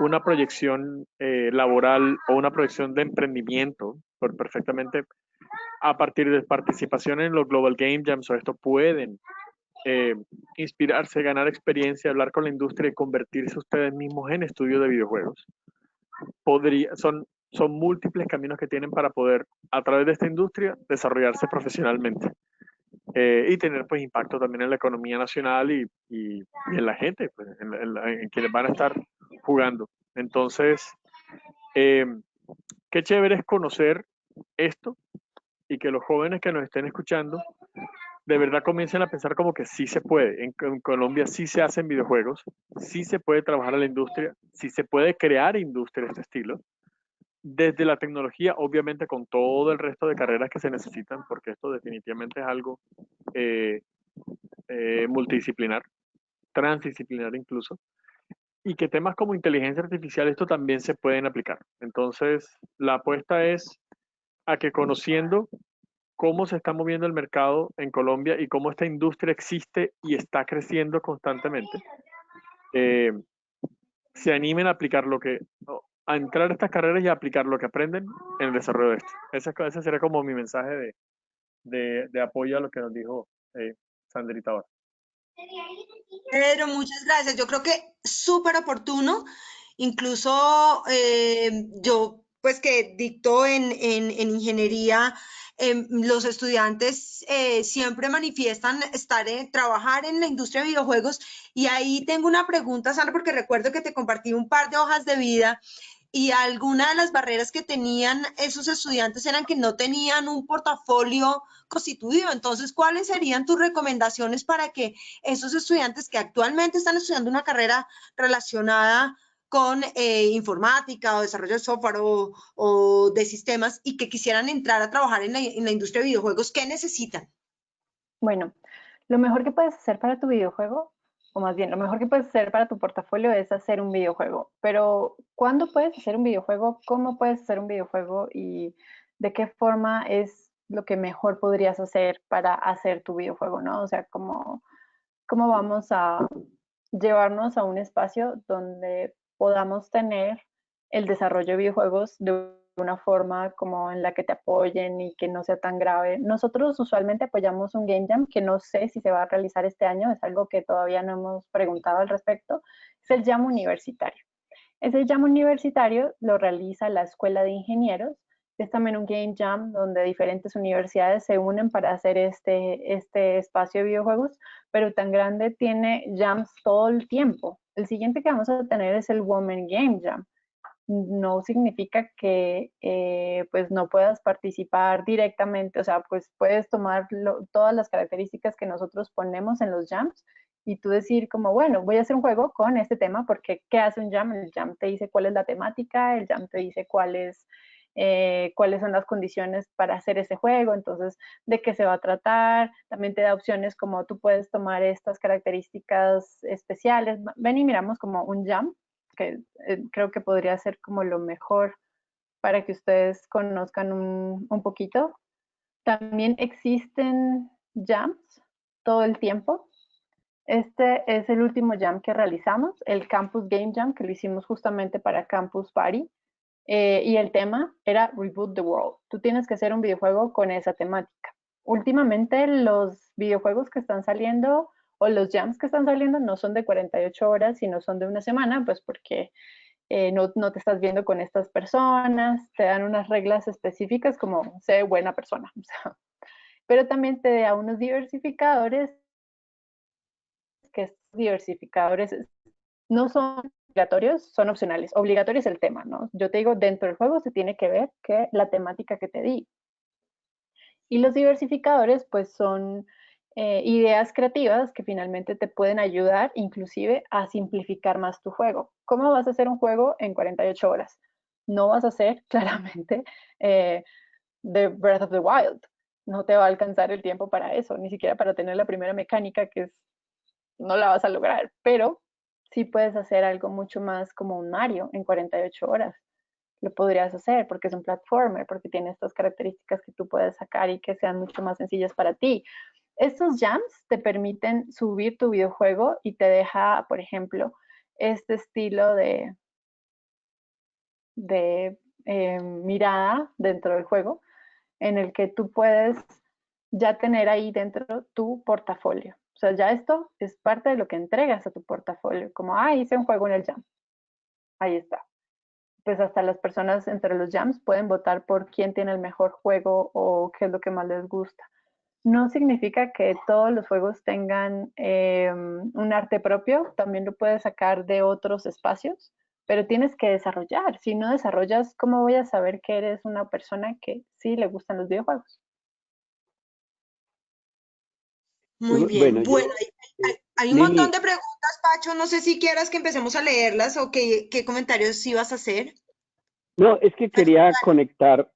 una proyección laboral o una proyección de emprendimiento perfectamente a partir de participación en los Global Game Jams o esto pueden inspirarse, ganar experiencia, hablar con la industria y convertirse ustedes mismos en estudios de videojuegos. Son múltiples caminos que tienen para poder, a través de esta industria, desarrollarse profesionalmente y tener pues impacto también en la economía nacional y en la gente, pues, en quienes van a estar jugando. Entonces, qué chévere es conocer esto y que los jóvenes que nos estén escuchando de verdad comiencen a pensar como que sí se puede. En Colombia sí se hacen videojuegos, sí se puede trabajar en la industria, sí se puede crear industria de este estilo. Desde la tecnología, obviamente con todo el resto de carreras que se necesitan, porque esto definitivamente es algo eh, multidisciplinar, transdisciplinar incluso, y que temas como inteligencia artificial, esto también se pueden aplicar. Entonces, la apuesta es a que conociendo cómo se está moviendo el mercado en Colombia y cómo esta industria existe y está creciendo constantemente, eh, se animen a aplicar a entrar a estas carreras y a aplicar lo que aprenden en el desarrollo de esto. Ese sería como mi mensaje de apoyo a lo que nos dijo Sandrita ahora. Pedro, muchas gracias. Yo creo que súper oportuno. Incluso yo, pues que dicto en ingeniería, los estudiantes siempre manifiestan trabajar en la industria de videojuegos. Y ahí tengo una pregunta, Sandra, porque recuerdo que te compartí un par de hojas de vida y alguna de las barreras que tenían esos estudiantes eran que no tenían un portafolio constituido. Entonces, ¿cuáles serían tus recomendaciones para que esos estudiantes que actualmente están estudiando una carrera relacionada con informática o desarrollo de software o de sistemas y que quisieran entrar a trabajar en la industria de videojuegos, qué necesitan? Bueno, lo mejor que puedes hacer para tu videojuego, o más bien, lo mejor que puedes hacer para tu portafolio es hacer un videojuego. Pero, ¿cuándo puedes hacer un videojuego? ¿Cómo puedes hacer un videojuego? ¿Y de qué forma es lo que mejor podrías hacer para hacer tu videojuego, ¿no? O sea, cómo vamos a llevarnos a un espacio donde podamos tener el desarrollo de videojuegos de una forma como en la que te apoyen y que no sea tan grave. Nosotros usualmente apoyamos un Game Jam que no sé si se va a realizar este año, es algo que todavía no hemos preguntado al respecto, es el Jam universitario. Ese Jam universitario lo realiza la Escuela de Ingenieros. Es también un Game Jam donde diferentes universidades se unen para hacer este espacio de videojuegos, pero tan grande tiene jams todo el tiempo. El siguiente que vamos a tener es el Women Game Jam. No significa que pues no puedas participar directamente, o sea, pues puedes tomar todas las características que nosotros ponemos en los jams y tú decir como, bueno, voy a hacer un juego con este tema, porque ¿qué hace un jam? El jam te dice cuál es la temática, el jam te dice cuáles son las condiciones para hacer ese juego, entonces de qué se va a tratar, también te da opciones como tú puedes tomar estas características especiales. Ven y miramos como un jam, que creo que podría ser como lo mejor para que ustedes conozcan un poquito. También existen jams todo el tiempo. Este es el último jam que realizamos, el Campus Game Jam, que lo hicimos justamente para Campus Party. Y el tema era Reboot the World. Tú tienes que hacer un videojuego con esa temática. Últimamente los videojuegos que están saliendo o los jams que están saliendo no son de 48 horas, sino son de una semana, pues porque no te estás viendo con estas personas, te dan unas reglas específicas como sé buena persona. O sea, pero también te da unos diversificadores, que estos diversificadores no son obligatorios, son opcionales. Obligatorio es el tema, ¿no? Yo te digo, dentro del juego se tiene que ver que la temática que te di. Y los diversificadores, pues son ideas creativas que finalmente te pueden ayudar inclusive a simplificar más tu juego. ¿Cómo vas a hacer un juego en 48 horas? No vas a hacer claramente The Breath of the Wild. No te va a alcanzar el tiempo para eso, ni siquiera para tener la primera mecánica, que es, no la vas a lograr, pero sí puedes hacer algo mucho más como un Mario en 48 horas. Lo podrías hacer porque es un platformer, porque tiene estas características que tú puedes sacar y que sean mucho más sencillas para ti. Estos jams te permiten subir tu videojuego y te deja, por ejemplo, este estilo de mirada dentro del juego en el que tú puedes ya tener ahí dentro tu portafolio. O sea, ya esto es parte de lo que entregas a tu portafolio, como, hice un juego en el jam. Ahí está. Pues hasta las personas entre los jams pueden votar por quién tiene el mejor juego o qué es lo que más les gusta. No significa que todos los juegos tengan un arte propio, también lo puedes sacar de otros espacios, pero tienes que desarrollar. Si no desarrollas, ¿cómo voy a saber que eres una persona que sí le gustan los videojuegos? Muy Bueno, bien. Bueno, yo, hay un montón Lili, de preguntas, Pacho. No sé si quieras que empecemos a leerlas o qué comentarios ibas a hacer. no, es que quería conectar,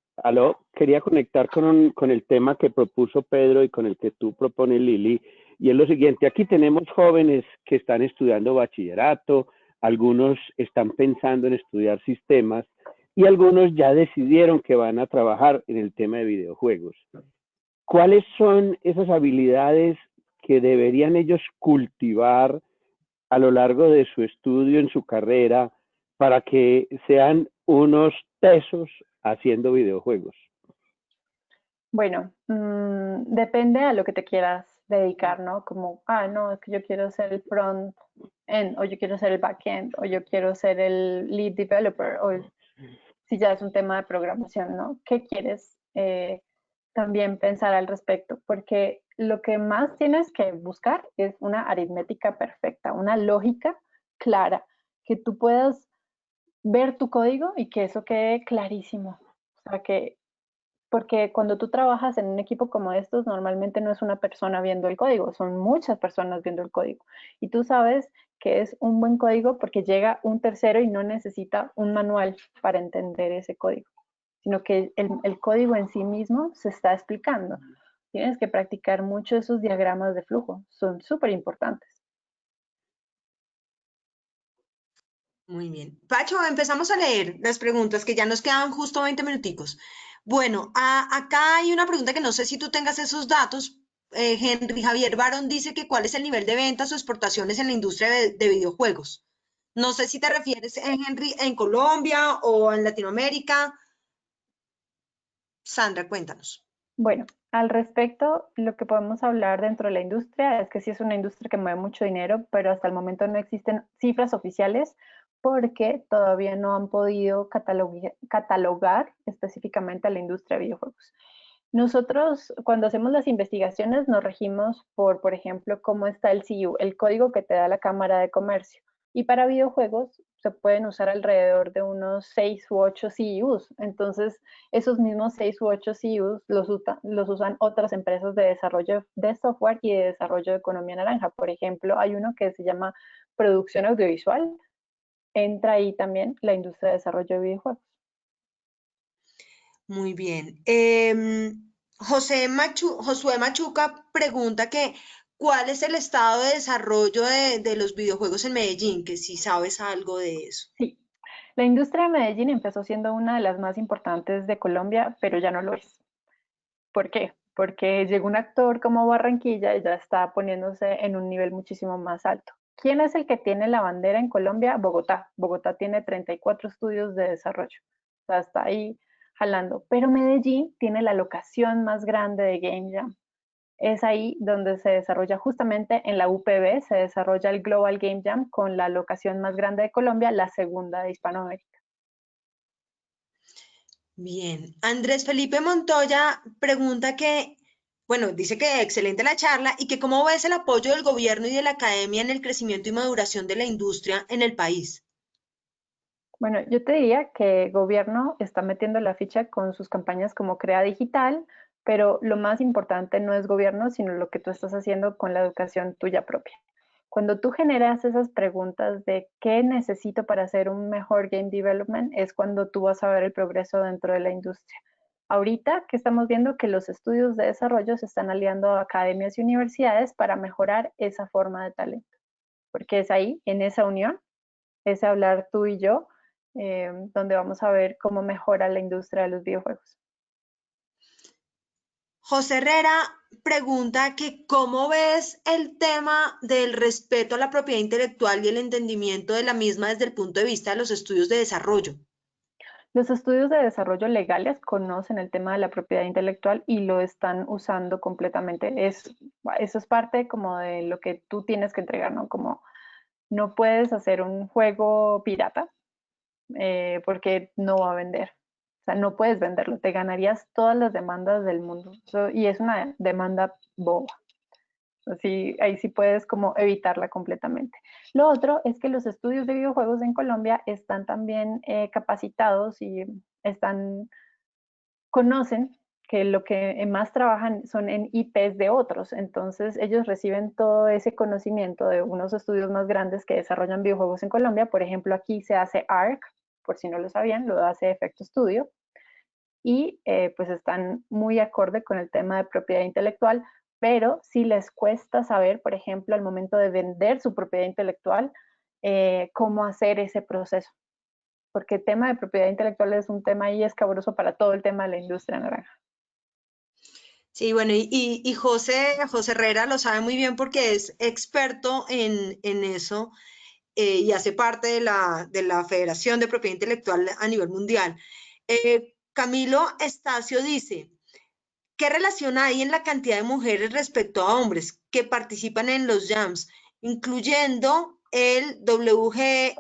quería conectar con el tema que propuso Pedro y con el que tú propones, Lili, y es lo siguiente, aquí tenemos jóvenes que están estudiando bachillerato, algunos están pensando en estudiar sistemas y algunos ya decidieron que van a trabajar en el tema de videojuegos. ¿Cuáles son esas habilidades que deberían ellos cultivar a lo largo de su estudio en su carrera para que sean unos tesos haciendo videojuegos? Bueno, depende a lo que te quieras dedicar, ¿no? Como, no, es que yo quiero ser el front-end, o yo quiero ser el back-end, o yo quiero ser el lead developer, o si ya es un tema de programación, ¿no? ¿Qué quieres también pensar al respecto? Porque lo que más tienes que buscar es una aritmética perfecta, una lógica clara, que tú puedas ver tu código y que eso quede clarísimo. O sea, que porque cuando tú trabajas en un equipo como estos, normalmente no es una persona viendo el código, son muchas personas viendo el código. Y tú sabes que es un buen código porque llega un tercero y no necesita un manual para entender ese código, sino que el código en sí mismo se está explicando. Tienes que practicar mucho esos diagramas de flujo, son súper importantes. Muy bien. Pacho, empezamos a leer las preguntas que ya nos quedan justo 20 minuticos. Bueno, acá hay una pregunta que no sé si tú tengas esos datos. Henry Javier Barón dice que cuál es el nivel de ventas o exportaciones en la industria de videojuegos. No sé si te refieres, Henry, en Colombia o en Latinoamérica. Sandra, cuéntanos. Bueno, al respecto, lo que podemos hablar dentro de la industria es que sí es una industria que mueve mucho dinero, pero hasta el momento no existen cifras oficiales porque todavía no han podido catalogar específicamente a la industria de videojuegos. Nosotros, cuando hacemos las investigaciones, nos regimos por ejemplo, cómo está el CU, el código que te da la Cámara de Comercio. Y para videojuegos se pueden usar alrededor de unos 6 u 8 CUs. Entonces, esos mismos 6 u 8 CUs los usan otras empresas de desarrollo de software y de desarrollo de economía naranja. Por ejemplo, hay uno que se llama producción audiovisual. Entra ahí también la industria de desarrollo de videojuegos. Muy bien. Josué Machuca pregunta que ¿cuál es el estado de desarrollo de los videojuegos en Medellín? Que si sabes algo de eso. Sí, la industria de Medellín empezó siendo una de las más importantes de Colombia, pero ya no lo es. ¿Por qué? Porque llegó un actor como Barranquilla y ya está poniéndose en un nivel muchísimo más alto. ¿Quién es el que tiene la bandera en Colombia? Bogotá. Bogotá tiene 34 estudios de desarrollo. O sea, está ahí jalando. Pero Medellín tiene la locación más grande de Game Jam. Es ahí donde se desarrolla justamente en la UPB, se desarrolla el Global Game Jam con la locación más grande de Colombia, la segunda de Hispanoamérica. Bien. Andrés Felipe Montoya pregunta que, bueno, dice que excelente la charla y que cómo ves el apoyo del gobierno y de la academia en el crecimiento y maduración de la industria en el país. Bueno, yo te diría que el gobierno está metiendo la ficha con sus campañas como Crea Digital, pero lo más importante no es gobierno, sino lo que tú estás haciendo con la educación tuya propia. Cuando tú generas esas preguntas de qué necesito para hacer un mejor game development, es cuando tú vas a ver el progreso dentro de la industria. Ahorita que estamos viendo que los estudios de desarrollo se están aliando a academias y universidades para mejorar esa forma de talento, porque es ahí, en esa unión, es hablar tú y yo, donde vamos a ver cómo mejora la industria de los videojuegos. José Herrera pregunta que cómo ves el tema del respeto a la propiedad intelectual y el entendimiento de la misma desde el punto de vista de los estudios de desarrollo. Los estudios de desarrollo legales conocen el tema de la propiedad intelectual y lo están usando completamente. Eso es parte como de lo que tú tienes que entregar, ¿no? Como no puedes hacer un juego pirata porque no va a vender. O sea, no puedes venderlo, te ganarías todas las demandas del mundo. Y es una demanda boba. Así, ahí sí puedes como evitarla completamente. Lo otro es que los estudios de videojuegos en Colombia están también capacitados y conocen que lo que más trabajan son en IPs de otros. Entonces ellos reciben todo ese conocimiento de unos estudios más grandes que desarrollan videojuegos en Colombia. Por ejemplo, aquí se hace ARC, por si no lo sabían, lo hace Efecto Studio. Y pues están muy acorde con el tema de propiedad intelectual, pero si les cuesta saber, por ejemplo, al momento de vender su propiedad intelectual, cómo hacer ese proceso. Porque el tema de propiedad intelectual es un tema ahí escabroso para todo el tema de la industria naranja. Sí, bueno, y José Herrera lo sabe muy bien porque es experto en eso y hace parte de la Federación de Propiedad Intelectual a nivel mundial. Camilo Estacio dice, ¿qué relación hay en la cantidad de mujeres respecto a hombres que participan en los jams, incluyendo el Women WGJ?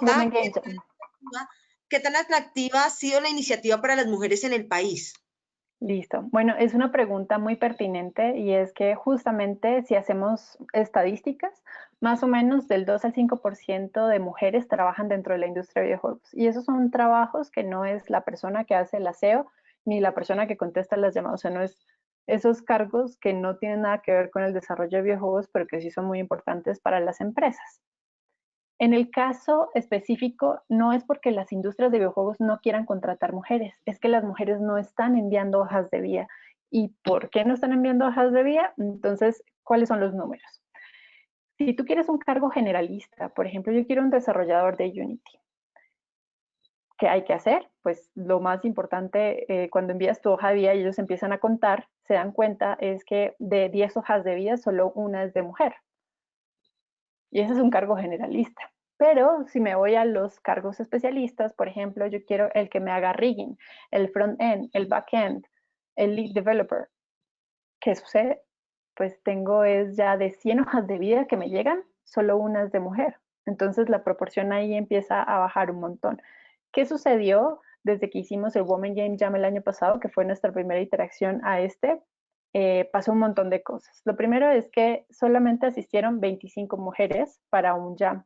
Game Jam. ¿Qué tan atractiva ha sido la iniciativa para las mujeres en el país? Listo. Bueno, es una pregunta muy pertinente y es que justamente si hacemos estadísticas, más o menos del 2 al 5% de mujeres trabajan dentro de la industria de videojuegos. Y esos son trabajos que no es la persona que hace el aseo ni la persona que contesta las llamadas. O sea, no es esos cargos que no tienen nada que ver con el desarrollo de videojuegos, pero que sí son muy importantes para las empresas. En el caso específico, no es porque las industrias de videojuegos no quieran contratar mujeres, es que las mujeres no están enviando hojas de vida. ¿Y por qué no están enviando hojas de vida? Entonces, ¿cuáles son los números? Si tú quieres un cargo generalista, por ejemplo, yo quiero un desarrollador de Unity. ¿Qué hay que hacer? Pues lo más importante, cuando envías tu hoja de vida y ellos empiezan a contar, se dan cuenta, es que de 10 hojas de vida, solo una es de mujer. Y ese es un cargo generalista. Pero si me voy a los cargos especialistas, por ejemplo, yo quiero el que me haga rigging, el front-end, el back-end, el lead developer. ¿Qué sucede? Pues tengo es ya de 100 hojas de vida que me llegan, solo una es de mujer. Entonces la proporción ahí empieza a bajar un montón. ¿Qué sucedió desde que hicimos el Women Game Jam el año pasado, que fue nuestra primera interacción a este? Pasó un montón de cosas. Lo primero es que solamente asistieron 25 mujeres para un jam.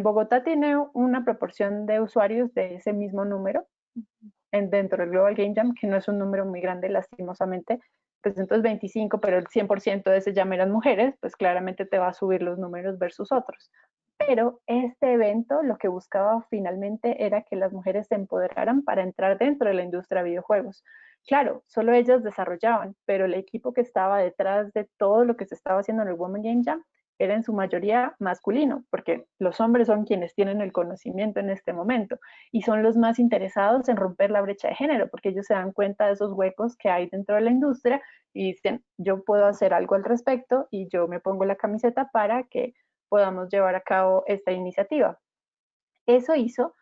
Bogotá tiene una proporción de usuarios de ese mismo número dentro del Global Game Jam, que no es un número muy grande, lastimosamente. Pues entonces 25, pero el 100% de ese jam eran mujeres, pues claramente te va a subir los números versus otros. Pero este evento lo que buscaba finalmente era que las mujeres se empoderaran para entrar dentro de la industria de videojuegos. Claro, solo ellas desarrollaban, pero el equipo que estaba detrás de todo lo que se estaba haciendo en el Women Game Jam era en su mayoría masculino, porque los hombres son quienes tienen el conocimiento en este momento y son los más interesados en romper la brecha de género, porque ellos se dan cuenta de esos huecos que hay dentro de la industria y dicen, yo puedo hacer algo al respecto y yo me pongo la camiseta para que podamos llevar a cabo esta iniciativa. Eso hizo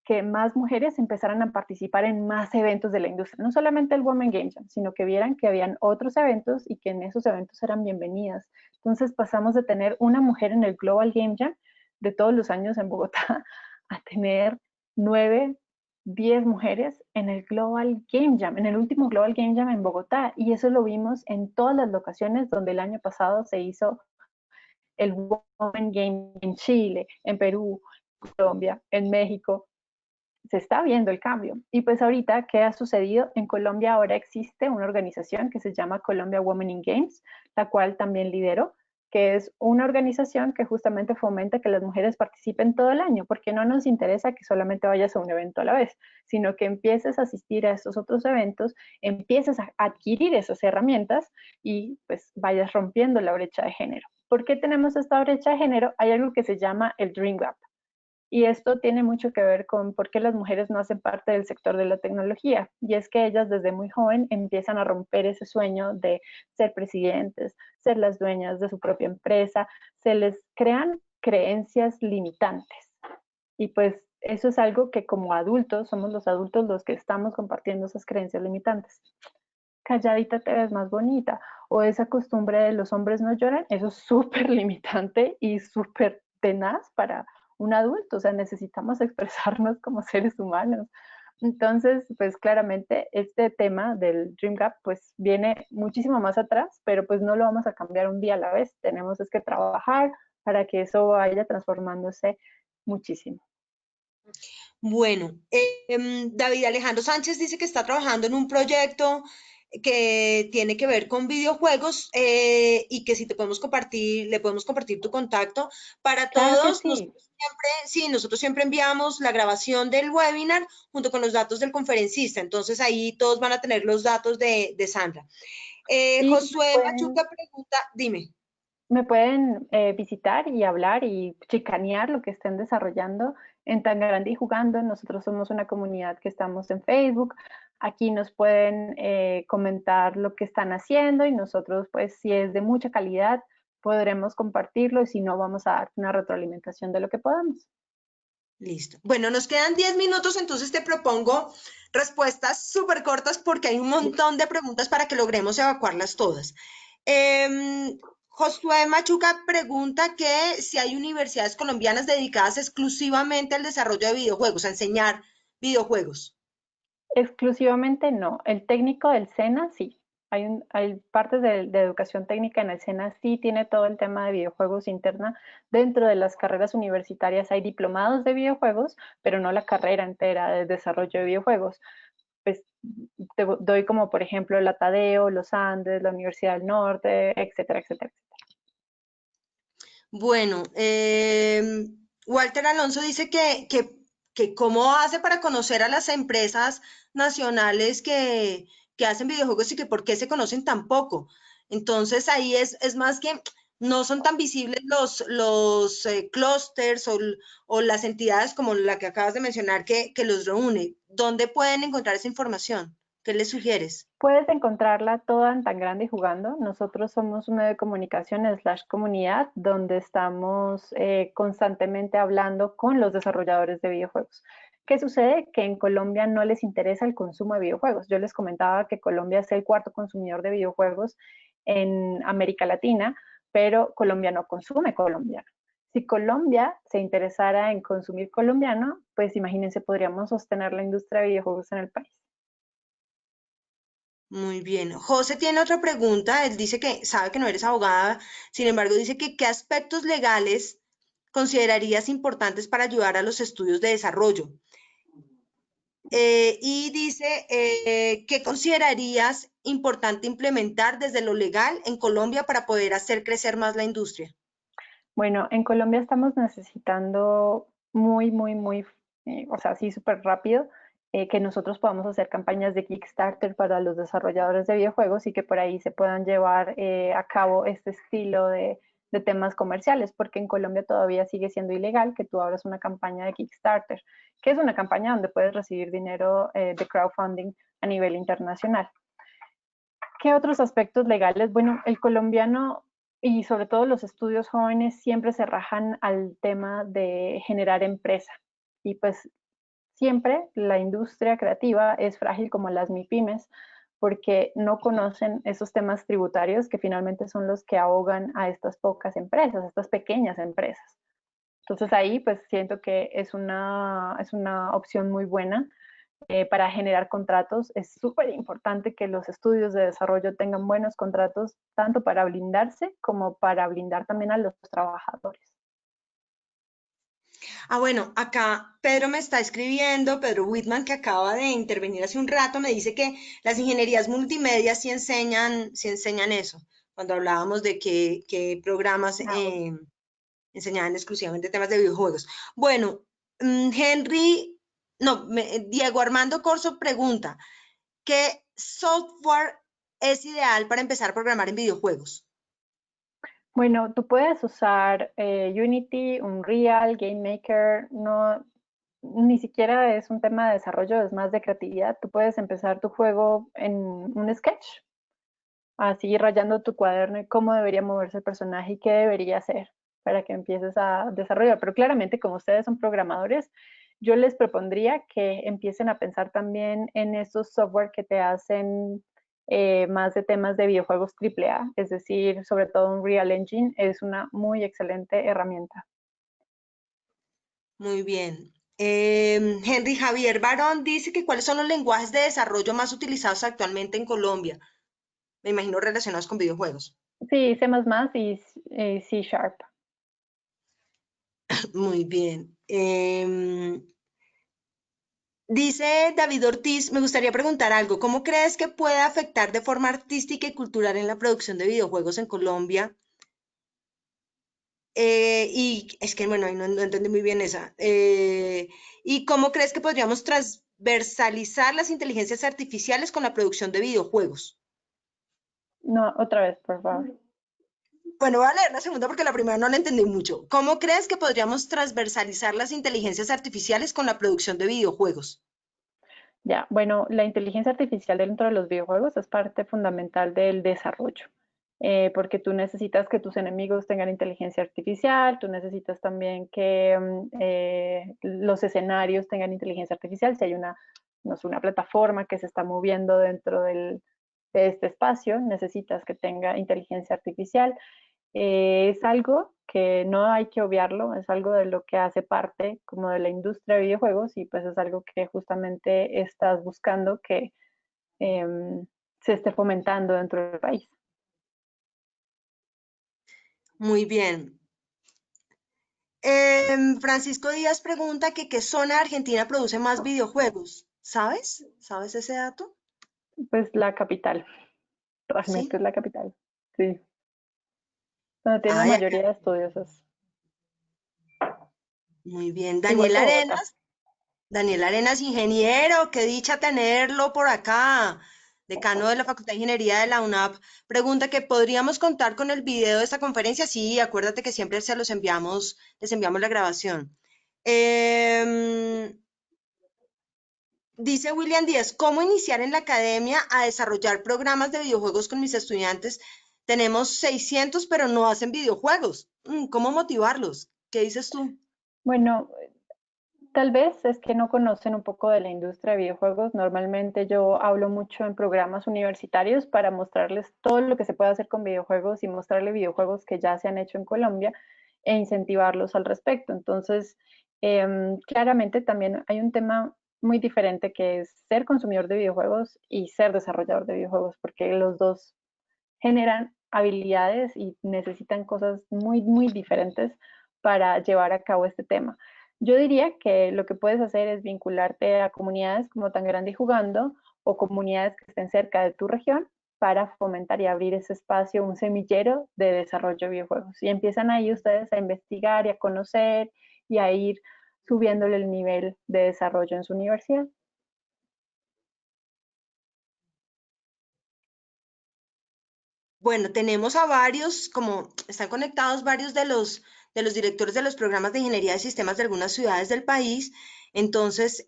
que más mujeres empezaran a participar en más eventos de la industria, no solamente el Women Game Jam, sino que vieran que habían otros eventos y que en esos eventos eran bienvenidas. Entonces pasamos de tener una mujer en el Global Game Jam de todos los años en Bogotá a tener 9, 10 mujeres en el Global Game Jam, en el último Global Game Jam en Bogotá. Y eso lo vimos en todas las locaciones donde el año pasado se hizo el Women Game en Chile, en Perú, en Colombia, en México. Se está viendo el cambio. Y pues ahorita, ¿qué ha sucedido? En Colombia ahora existe una organización que se llama Colombia Women in Games, la cual también lidero, que es una organización que justamente fomenta que las mujeres participen todo el año, porque no nos interesa que solamente vayas a un evento a la vez, sino que empieces a asistir a estos otros eventos, empieces a adquirir esas herramientas y pues vayas rompiendo la brecha de género. ¿Por qué tenemos esta brecha de género? Hay algo que se llama el Dream Gap. Y esto tiene mucho que ver con por qué las mujeres no hacen parte del sector de la tecnología. Y es que ellas desde muy joven empiezan a romper ese sueño de ser presidentes, ser las dueñas de su propia empresa. Se les crean creencias limitantes. Y pues eso es algo que como adultos, somos los adultos los que estamos compartiendo esas creencias limitantes. Calladita te ves más bonita. O esa costumbre de los hombres no lloran, eso es súper limitante y súper tenaz para un adulto. O sea, necesitamos expresarnos como seres humanos. Entonces, pues claramente este tema del Dream Gap pues viene muchísimo más atrás, pero pues no lo vamos a cambiar un día a la vez. Tenemos es que trabajar para que eso vaya transformándose muchísimo. Bueno, David Alejandro Sánchez dice que está trabajando en un proyecto que tiene que ver con videojuegos y que si te podemos compartir, le podemos compartir tu contacto para Claro que todos. sí. Nosotros siempre enviamos la grabación del webinar junto con los datos del conferencista. Entonces ahí todos van a tener los datos de Sandra. Y Josué Machuca pregunta, dime. me pueden visitar y hablar y chicanear lo que estén desarrollando en Tan Grande y Jugando. Nosotros somos una comunidad que estamos en Facebook. Aquí nos pueden comentar lo que están haciendo y nosotros, pues, si es de mucha calidad, podremos compartirlo y si no, vamos a dar una retroalimentación de lo que podamos. Listo. Bueno, nos quedan 10 minutos, entonces te propongo respuestas súper cortas porque hay un montón de preguntas para que logremos evacuarlas todas. Josué Machuca pregunta que si hay universidades colombianas dedicadas exclusivamente al desarrollo de videojuegos, a enseñar videojuegos. Exclusivamente no. El técnico del SENA sí. Hay partes de educación técnica en el SENA, sí tiene todo el tema de videojuegos interna. Dentro de las carreras universitarias hay diplomados de videojuegos, pero no la carrera entera de desarrollo de videojuegos. Pues te doy como por ejemplo la Tadeo, los Andes, la Universidad del Norte, etcétera, etcétera, etcétera. Bueno, Walter Alonso dice que cómo hace para conocer a las empresas nacionales que hacen videojuegos y que por qué se conocen tan poco. Entonces ahí es más que no son tan visibles los clústeres o las entidades como la que acabas de mencionar que los reúne. ¿Dónde pueden encontrar esa información? ¿Qué les sugieres? Puedes encontrarla toda en Tan Grande y Jugando. Nosotros somos un medio de comunicación / comunidad donde estamos constantemente hablando con los desarrolladores de videojuegos. ¿Qué sucede? Que en Colombia no les interesa el consumo de videojuegos. Yo les comentaba que Colombia es el cuarto consumidor de videojuegos en América Latina, pero Colombia no consume colombiano. Si Colombia se interesara en consumir colombiano, pues imagínense, podríamos sostener la industria de videojuegos en el país. Muy bien. José tiene otra pregunta. Él dice que sabe que no eres abogada, sin embargo, dice que qué aspectos legales considerarías importantes para ayudar a los estudios de desarrollo. Y dice, ¿qué considerarías importante implementar desde lo legal en Colombia para poder hacer crecer más la industria? Bueno, en Colombia estamos necesitando muy, o sea, sí, súper rápido, que nosotros podamos hacer campañas de Kickstarter para los desarrolladores de videojuegos y que por ahí se puedan llevar a cabo este estilo de temas comerciales, porque en Colombia todavía sigue siendo ilegal que tú abras una campaña de Kickstarter, que es una campaña donde puedes recibir dinero de crowdfunding a nivel internacional. ¿Qué otros aspectos legales? Bueno, el colombiano y sobre todo los estudios jóvenes siempre se rajan al tema de generar empresa. Y pues siempre la industria creativa es frágil como las MIPYMES porque no conocen esos temas tributarios que finalmente son los que ahogan a estas pocas empresas, a estas pequeñas empresas. Entonces ahí pues siento que es una opción muy buena para generar contratos. Es súper importante que los estudios de desarrollo tengan buenos contratos, tanto para blindarse como para blindar también a los trabajadores. Ah, bueno, acá Pedro me está escribiendo, Pedro Whitman, que acaba de intervenir hace un rato, me dice que las ingenierías multimedia sí enseñan eso, cuando hablábamos de que programas enseñaban exclusivamente temas de videojuegos. Bueno, Diego Armando Corso pregunta, ¿qué software es ideal para empezar a programar en videojuegos? Bueno, tú puedes usar Unity, Unreal, GameMaker, no, ni siquiera es un tema de desarrollo, es más de creatividad. Tú puedes empezar tu juego en un sketch, así rayando tu cuaderno y cómo debería moverse el personaje y qué debería hacer para que empieces a desarrollar. Pero claramente, como ustedes son programadores, yo les propondría que empiecen a pensar también en esos software que te hacen más de temas de videojuegos AAA, es decir, sobre todo Unreal Engine es una muy excelente herramienta. Muy bien. Henry Javier Barón dice que cuáles son los lenguajes de desarrollo más utilizados actualmente en Colombia. Me imagino relacionados con videojuegos. Sí, C++ y C Sharp. Muy bien. Dice David Ortiz, me gustaría preguntar algo. ¿Cómo crees que puede afectar de forma artística y cultural en la producción de videojuegos en Colombia? Y es que, bueno, ahí no entendí muy bien esa. ¿Y cómo crees que podríamos transversalizar las inteligencias artificiales con la producción de videojuegos? No, otra vez, por favor. Bueno, voy a leer la segunda porque la primera no la entendí mucho. ¿Cómo crees que podríamos transversalizar las inteligencias artificiales con la producción de videojuegos? Ya, bueno, la inteligencia artificial dentro de los videojuegos es parte fundamental del desarrollo, porque tú necesitas que tus enemigos tengan inteligencia artificial, tú necesitas también que los escenarios tengan inteligencia artificial. Si hay una, no sé, una plataforma que se está moviendo dentro de este espacio, necesitas que tenga inteligencia artificial. Es algo que no hay que obviarlo, es algo de lo que hace parte como de la industria de videojuegos y pues es algo que justamente estás buscando que se esté fomentando dentro del país. Muy bien. Francisco Díaz pregunta que qué zona de Argentina produce más videojuegos. ¿Sabes? ¿Sabes ese dato? Pues la capital, realmente Sí. es la capital, sí, donde tiene la Ay, mayoría acá. de estudiosos, Muy bien. igual que Bogotá. Daniel Arenas, ingeniero, qué dicha tenerlo por acá. Decano de la Facultad de Ingeniería de la UNAP. Pregunta que podríamos contar con el video de esta conferencia. Sí, acuérdate que siempre se los enviamos, les enviamos la grabación. Em, Dice William Díaz, ¿cómo iniciar en la academia a desarrollar programas de videojuegos con mis estudiantes? Tenemos 600, pero no hacen videojuegos. ¿Cómo motivarlos? ¿Qué dices tú? Bueno, tal vez es que no conocen un poco de la industria de videojuegos. Normalmente yo hablo mucho en programas universitarios para mostrarles todo lo que se puede hacer con videojuegos y mostrarles videojuegos que ya se han hecho en Colombia e incentivarlos al respecto. Entonces, claramente también hay un tema muy diferente que es ser consumidor de videojuegos y ser desarrollador de videojuegos, porque los dos generan habilidades y necesitan cosas muy, muy diferentes para llevar a cabo este tema. Yo diría que lo que puedes hacer es vincularte a comunidades como Tan Grande y Jugando o comunidades que estén cerca de tu región para fomentar y abrir ese espacio, un semillero de desarrollo de videojuegos. Y empiezan ahí ustedes a investigar y a conocer y a ir subiéndole el nivel de desarrollo en su universidad. Bueno, tenemos a varios, como están conectados varios de los directores de los programas de ingeniería de sistemas de algunas ciudades del país. Entonces,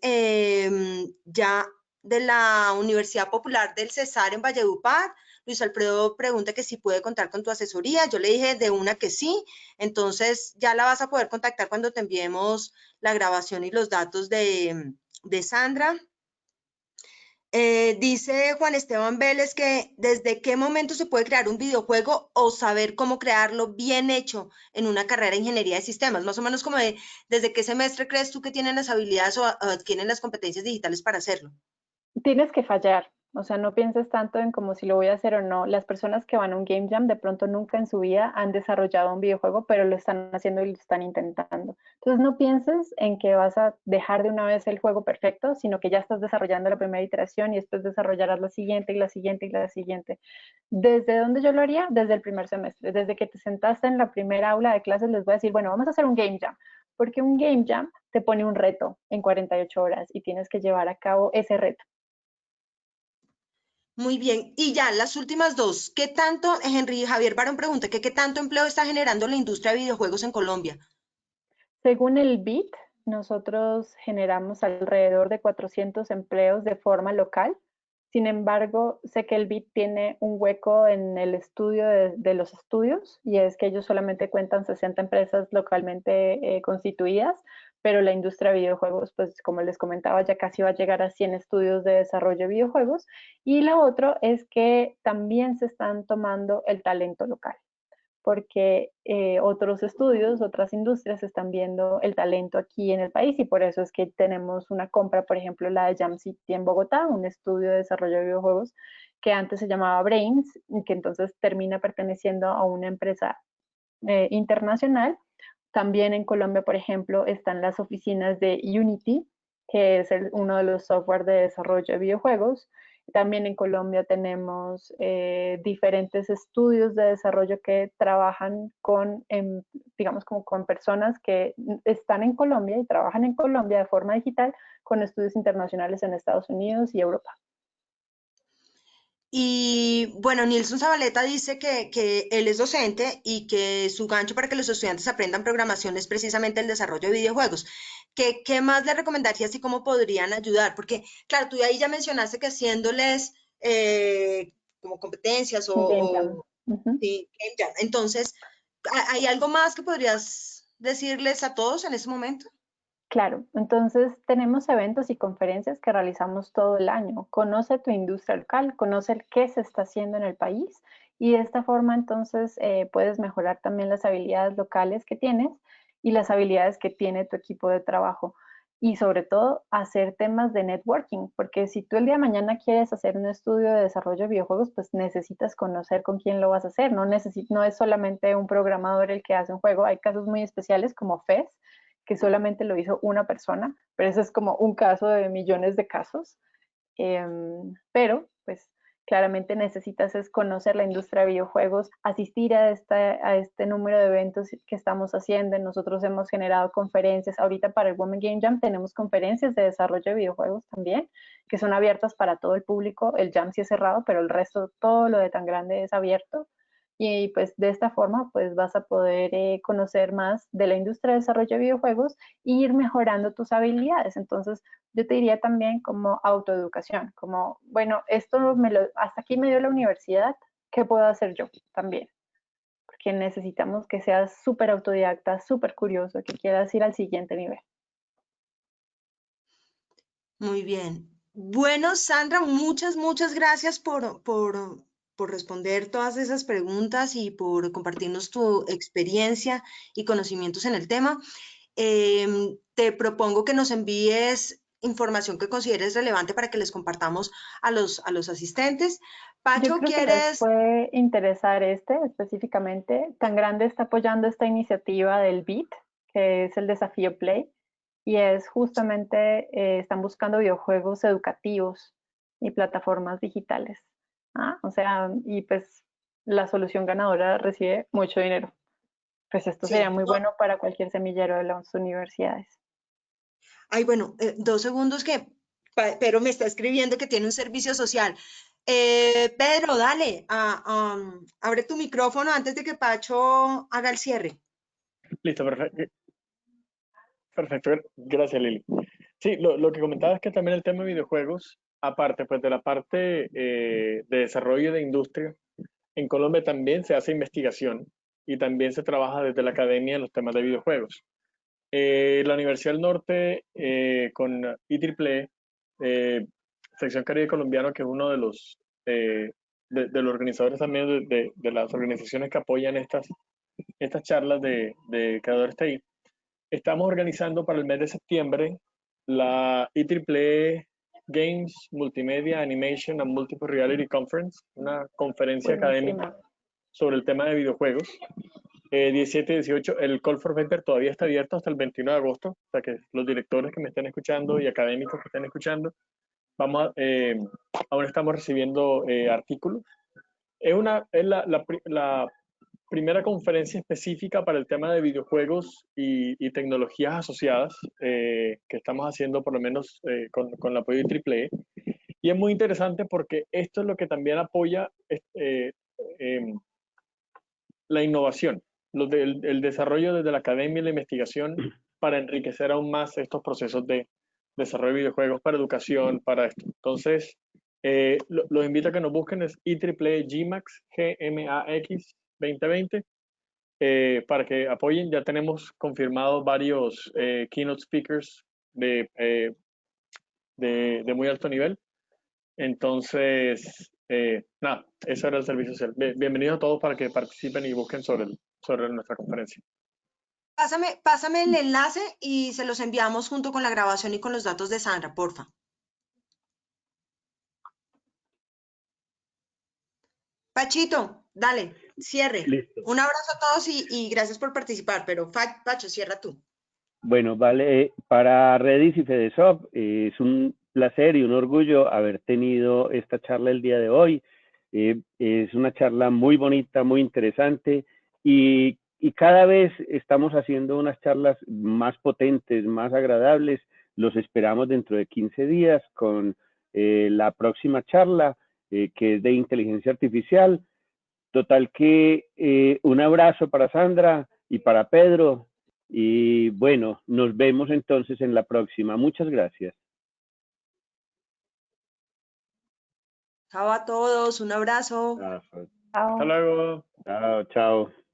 ya de la Universidad Popular del Cesar en Valledupar, Luis Alfredo pregunta que si puede contar con tu asesoría. Yo le dije de una que sí. Entonces, ya la vas a poder contactar cuando te enviemos la grabación y los datos de Sandra. Dice Juan Esteban Vélez que desde qué momento se puede crear un videojuego o saber cómo crearlo bien hecho en una carrera de ingeniería de sistemas, más o menos como desde qué semestre crees tú que tienen las habilidades o adquieren las competencias digitales para hacerlo. Tienes que fallar, o sea, no pienses tanto en como si lo voy a hacer o no. Las personas que van a un game jam de pronto nunca en su vida han desarrollado un videojuego, pero lo están haciendo y lo están intentando. Entonces no pienses en que vas a dejar de una vez el juego perfecto, sino que ya estás desarrollando la primera iteración y después desarrollarás la siguiente y la siguiente y la siguiente. ¿Desde dónde yo lo haría? Desde el primer semestre. Desde que te sentaste en la primera aula de clases les voy a decir, bueno, vamos a hacer un game jam, porque un game jam te pone un reto en 48 horas y tienes que llevar a cabo ese reto. Muy bien, y ya las últimas dos, ¿qué tanto, Henry Javier Barón pregunta, que qué tanto empleo está generando la industria de videojuegos en Colombia? Según el BIT, nosotros generamos alrededor de 400 empleos de forma local. Sin embargo, sé que el BIT tiene un hueco en el estudio de los estudios y es que ellos solamente cuentan 60 empresas localmente constituidas, pero la industria de videojuegos, pues como les comentaba, ya casi va a llegar a 100 estudios de desarrollo de videojuegos. Y lo otro es que también se están tomando el talento local porque otros estudios, otras industrias están viendo el talento aquí en el país y por eso es que tenemos una compra, por ejemplo, la de Jam City en Bogotá, un estudio de desarrollo de videojuegos que antes se llamaba Brains y que entonces termina perteneciendo a una empresa internacional. También en Colombia, por ejemplo, están las oficinas de Unity, que es uno de los software de desarrollo de videojuegos. También en Colombia tenemos diferentes estudios de desarrollo que trabajan con, digamos, como con personas que están en Colombia y trabajan en Colombia de forma digital con estudios internacionales en Estados Unidos y Europa. Y bueno, Nilson Zabaleta dice que él es docente y que su gancho para que los estudiantes aprendan programación es precisamente el desarrollo de videojuegos. ¿Qué más le recomendarías y cómo podrían ayudar? Porque, claro, tú de ahí ya mencionaste que haciéndoles como competencias Game Jam. sí, Game Jam. Entonces, ¿hay algo más que podrías decirles a todos en este momento? Claro, entonces tenemos eventos y conferencias que realizamos todo el año. Conoce tu industria local, conoce qué se está haciendo en el país y de esta forma entonces puedes mejorar también las habilidades locales que tienes y las habilidades que tiene tu equipo de trabajo. Y sobre todo hacer temas de networking, porque si tú el día de mañana quieres hacer un estudio de desarrollo de videojuegos, pues necesitas conocer con quién lo vas a hacer. No es solamente un programador el que hace un juego, hay casos muy especiales como FES, que solamente lo hizo una persona, pero eso es como un caso de millones de casos. Pero, pues, claramente necesitas es conocer la industria de videojuegos, asistir a este número de eventos que estamos haciendo. Nosotros hemos generado conferencias. Ahorita para el Women Game Jam tenemos conferencias de desarrollo de videojuegos también, que son abiertas para todo el público. El Jam sí es cerrado, pero el resto, todo lo de Tan Grande es abierto. Y pues de esta forma pues vas a poder conocer más de la industria de desarrollo de videojuegos e ir mejorando tus habilidades. Entonces yo te diría también como autoeducación, como, bueno, hasta aquí me dio la universidad, ¿qué puedo hacer yo también? Porque necesitamos que seas súper autodidacta, súper curioso, que quieras ir al siguiente nivel. Muy bien. Bueno, Sandra, muchas gracias por responder todas esas preguntas y por compartirnos tu experiencia y conocimientos en el tema. Te propongo que nos envíes información que consideres relevante para que les compartamos a los asistentes. Yo Pacho, creo que les ¿quieres? puede interesar específicamente. Tan Grande está apoyando esta iniciativa del BEAT, que es el desafío Play, y es justamente, están buscando videojuegos educativos y plataformas digitales. O sea, y pues la solución ganadora recibe mucho dinero. Pues esto sería Sí, muy bueno para cualquier semillero de las universidades. ay, bueno, 2 segundos Pedro me está escribiendo que tiene un servicio social. Pedro, dale, abre tu micrófono antes de que Pacho haga el cierre. Listo, perfecto. Perfecto, gracias Lili. Sí, lo que comentaba es que también el tema de videojuegos, aparte pues de la parte de desarrollo de industria, en Colombia también se hace investigación y también se trabaja desde la academia en los temas de videojuegos. La Universidad del Norte con IEEE, Sección Caribe Colombiano, que es uno de los organizadores también de las organizaciones que apoyan estas charlas de creadores TI, estamos organizando para el mes de septiembre la IEEE Games Multimedia Animation and Multiple Reality Conference, una conferencia académica Buenísimo. sobre el tema de videojuegos. 17 y 18, el Call for Venture todavía está abierto hasta el 21 de agosto, o sea que los directores que me estén escuchando y académicos que estén escuchando, aún estamos recibiendo artículos. Es la primera conferencia específica para el tema de videojuegos y tecnologías asociadas que estamos haciendo por lo menos con el apoyo de AAA. Y es muy interesante porque esto es lo que también apoya la innovación, el desarrollo desde la academia y la investigación para enriquecer aún más estos procesos de desarrollo de videojuegos para educación, para esto. Entonces, los invito a que nos busquen, es IEEE GMAX, GMAX 2020, para que apoyen. Ya tenemos confirmados varios keynote speakers de muy alto nivel. Entonces, nada, eso era el servicio social. Bienvenidos a todos para que participen y busquen sobre nuestra conferencia. Pásame el enlace y se los enviamos junto con la grabación y con los datos de Sandra, porfa. Pachito, dale, cierre. Listo. Un abrazo a todos y gracias por participar, pero Pacho, cierra tú. Bueno, vale, para Redis y Fedesoft es un placer y un orgullo haber tenido esta charla el día de hoy. Es una charla muy bonita, muy interesante y cada vez estamos haciendo unas charlas más potentes, más agradables. Los esperamos dentro de 15 días con la próxima charla que es de inteligencia artificial. Total que un abrazo para Sandra y para Pedro. Y bueno, nos vemos entonces en la próxima. Muchas gracias. Chao a todos, un abrazo. Chao, Chao. Hasta luego. chao. Chao.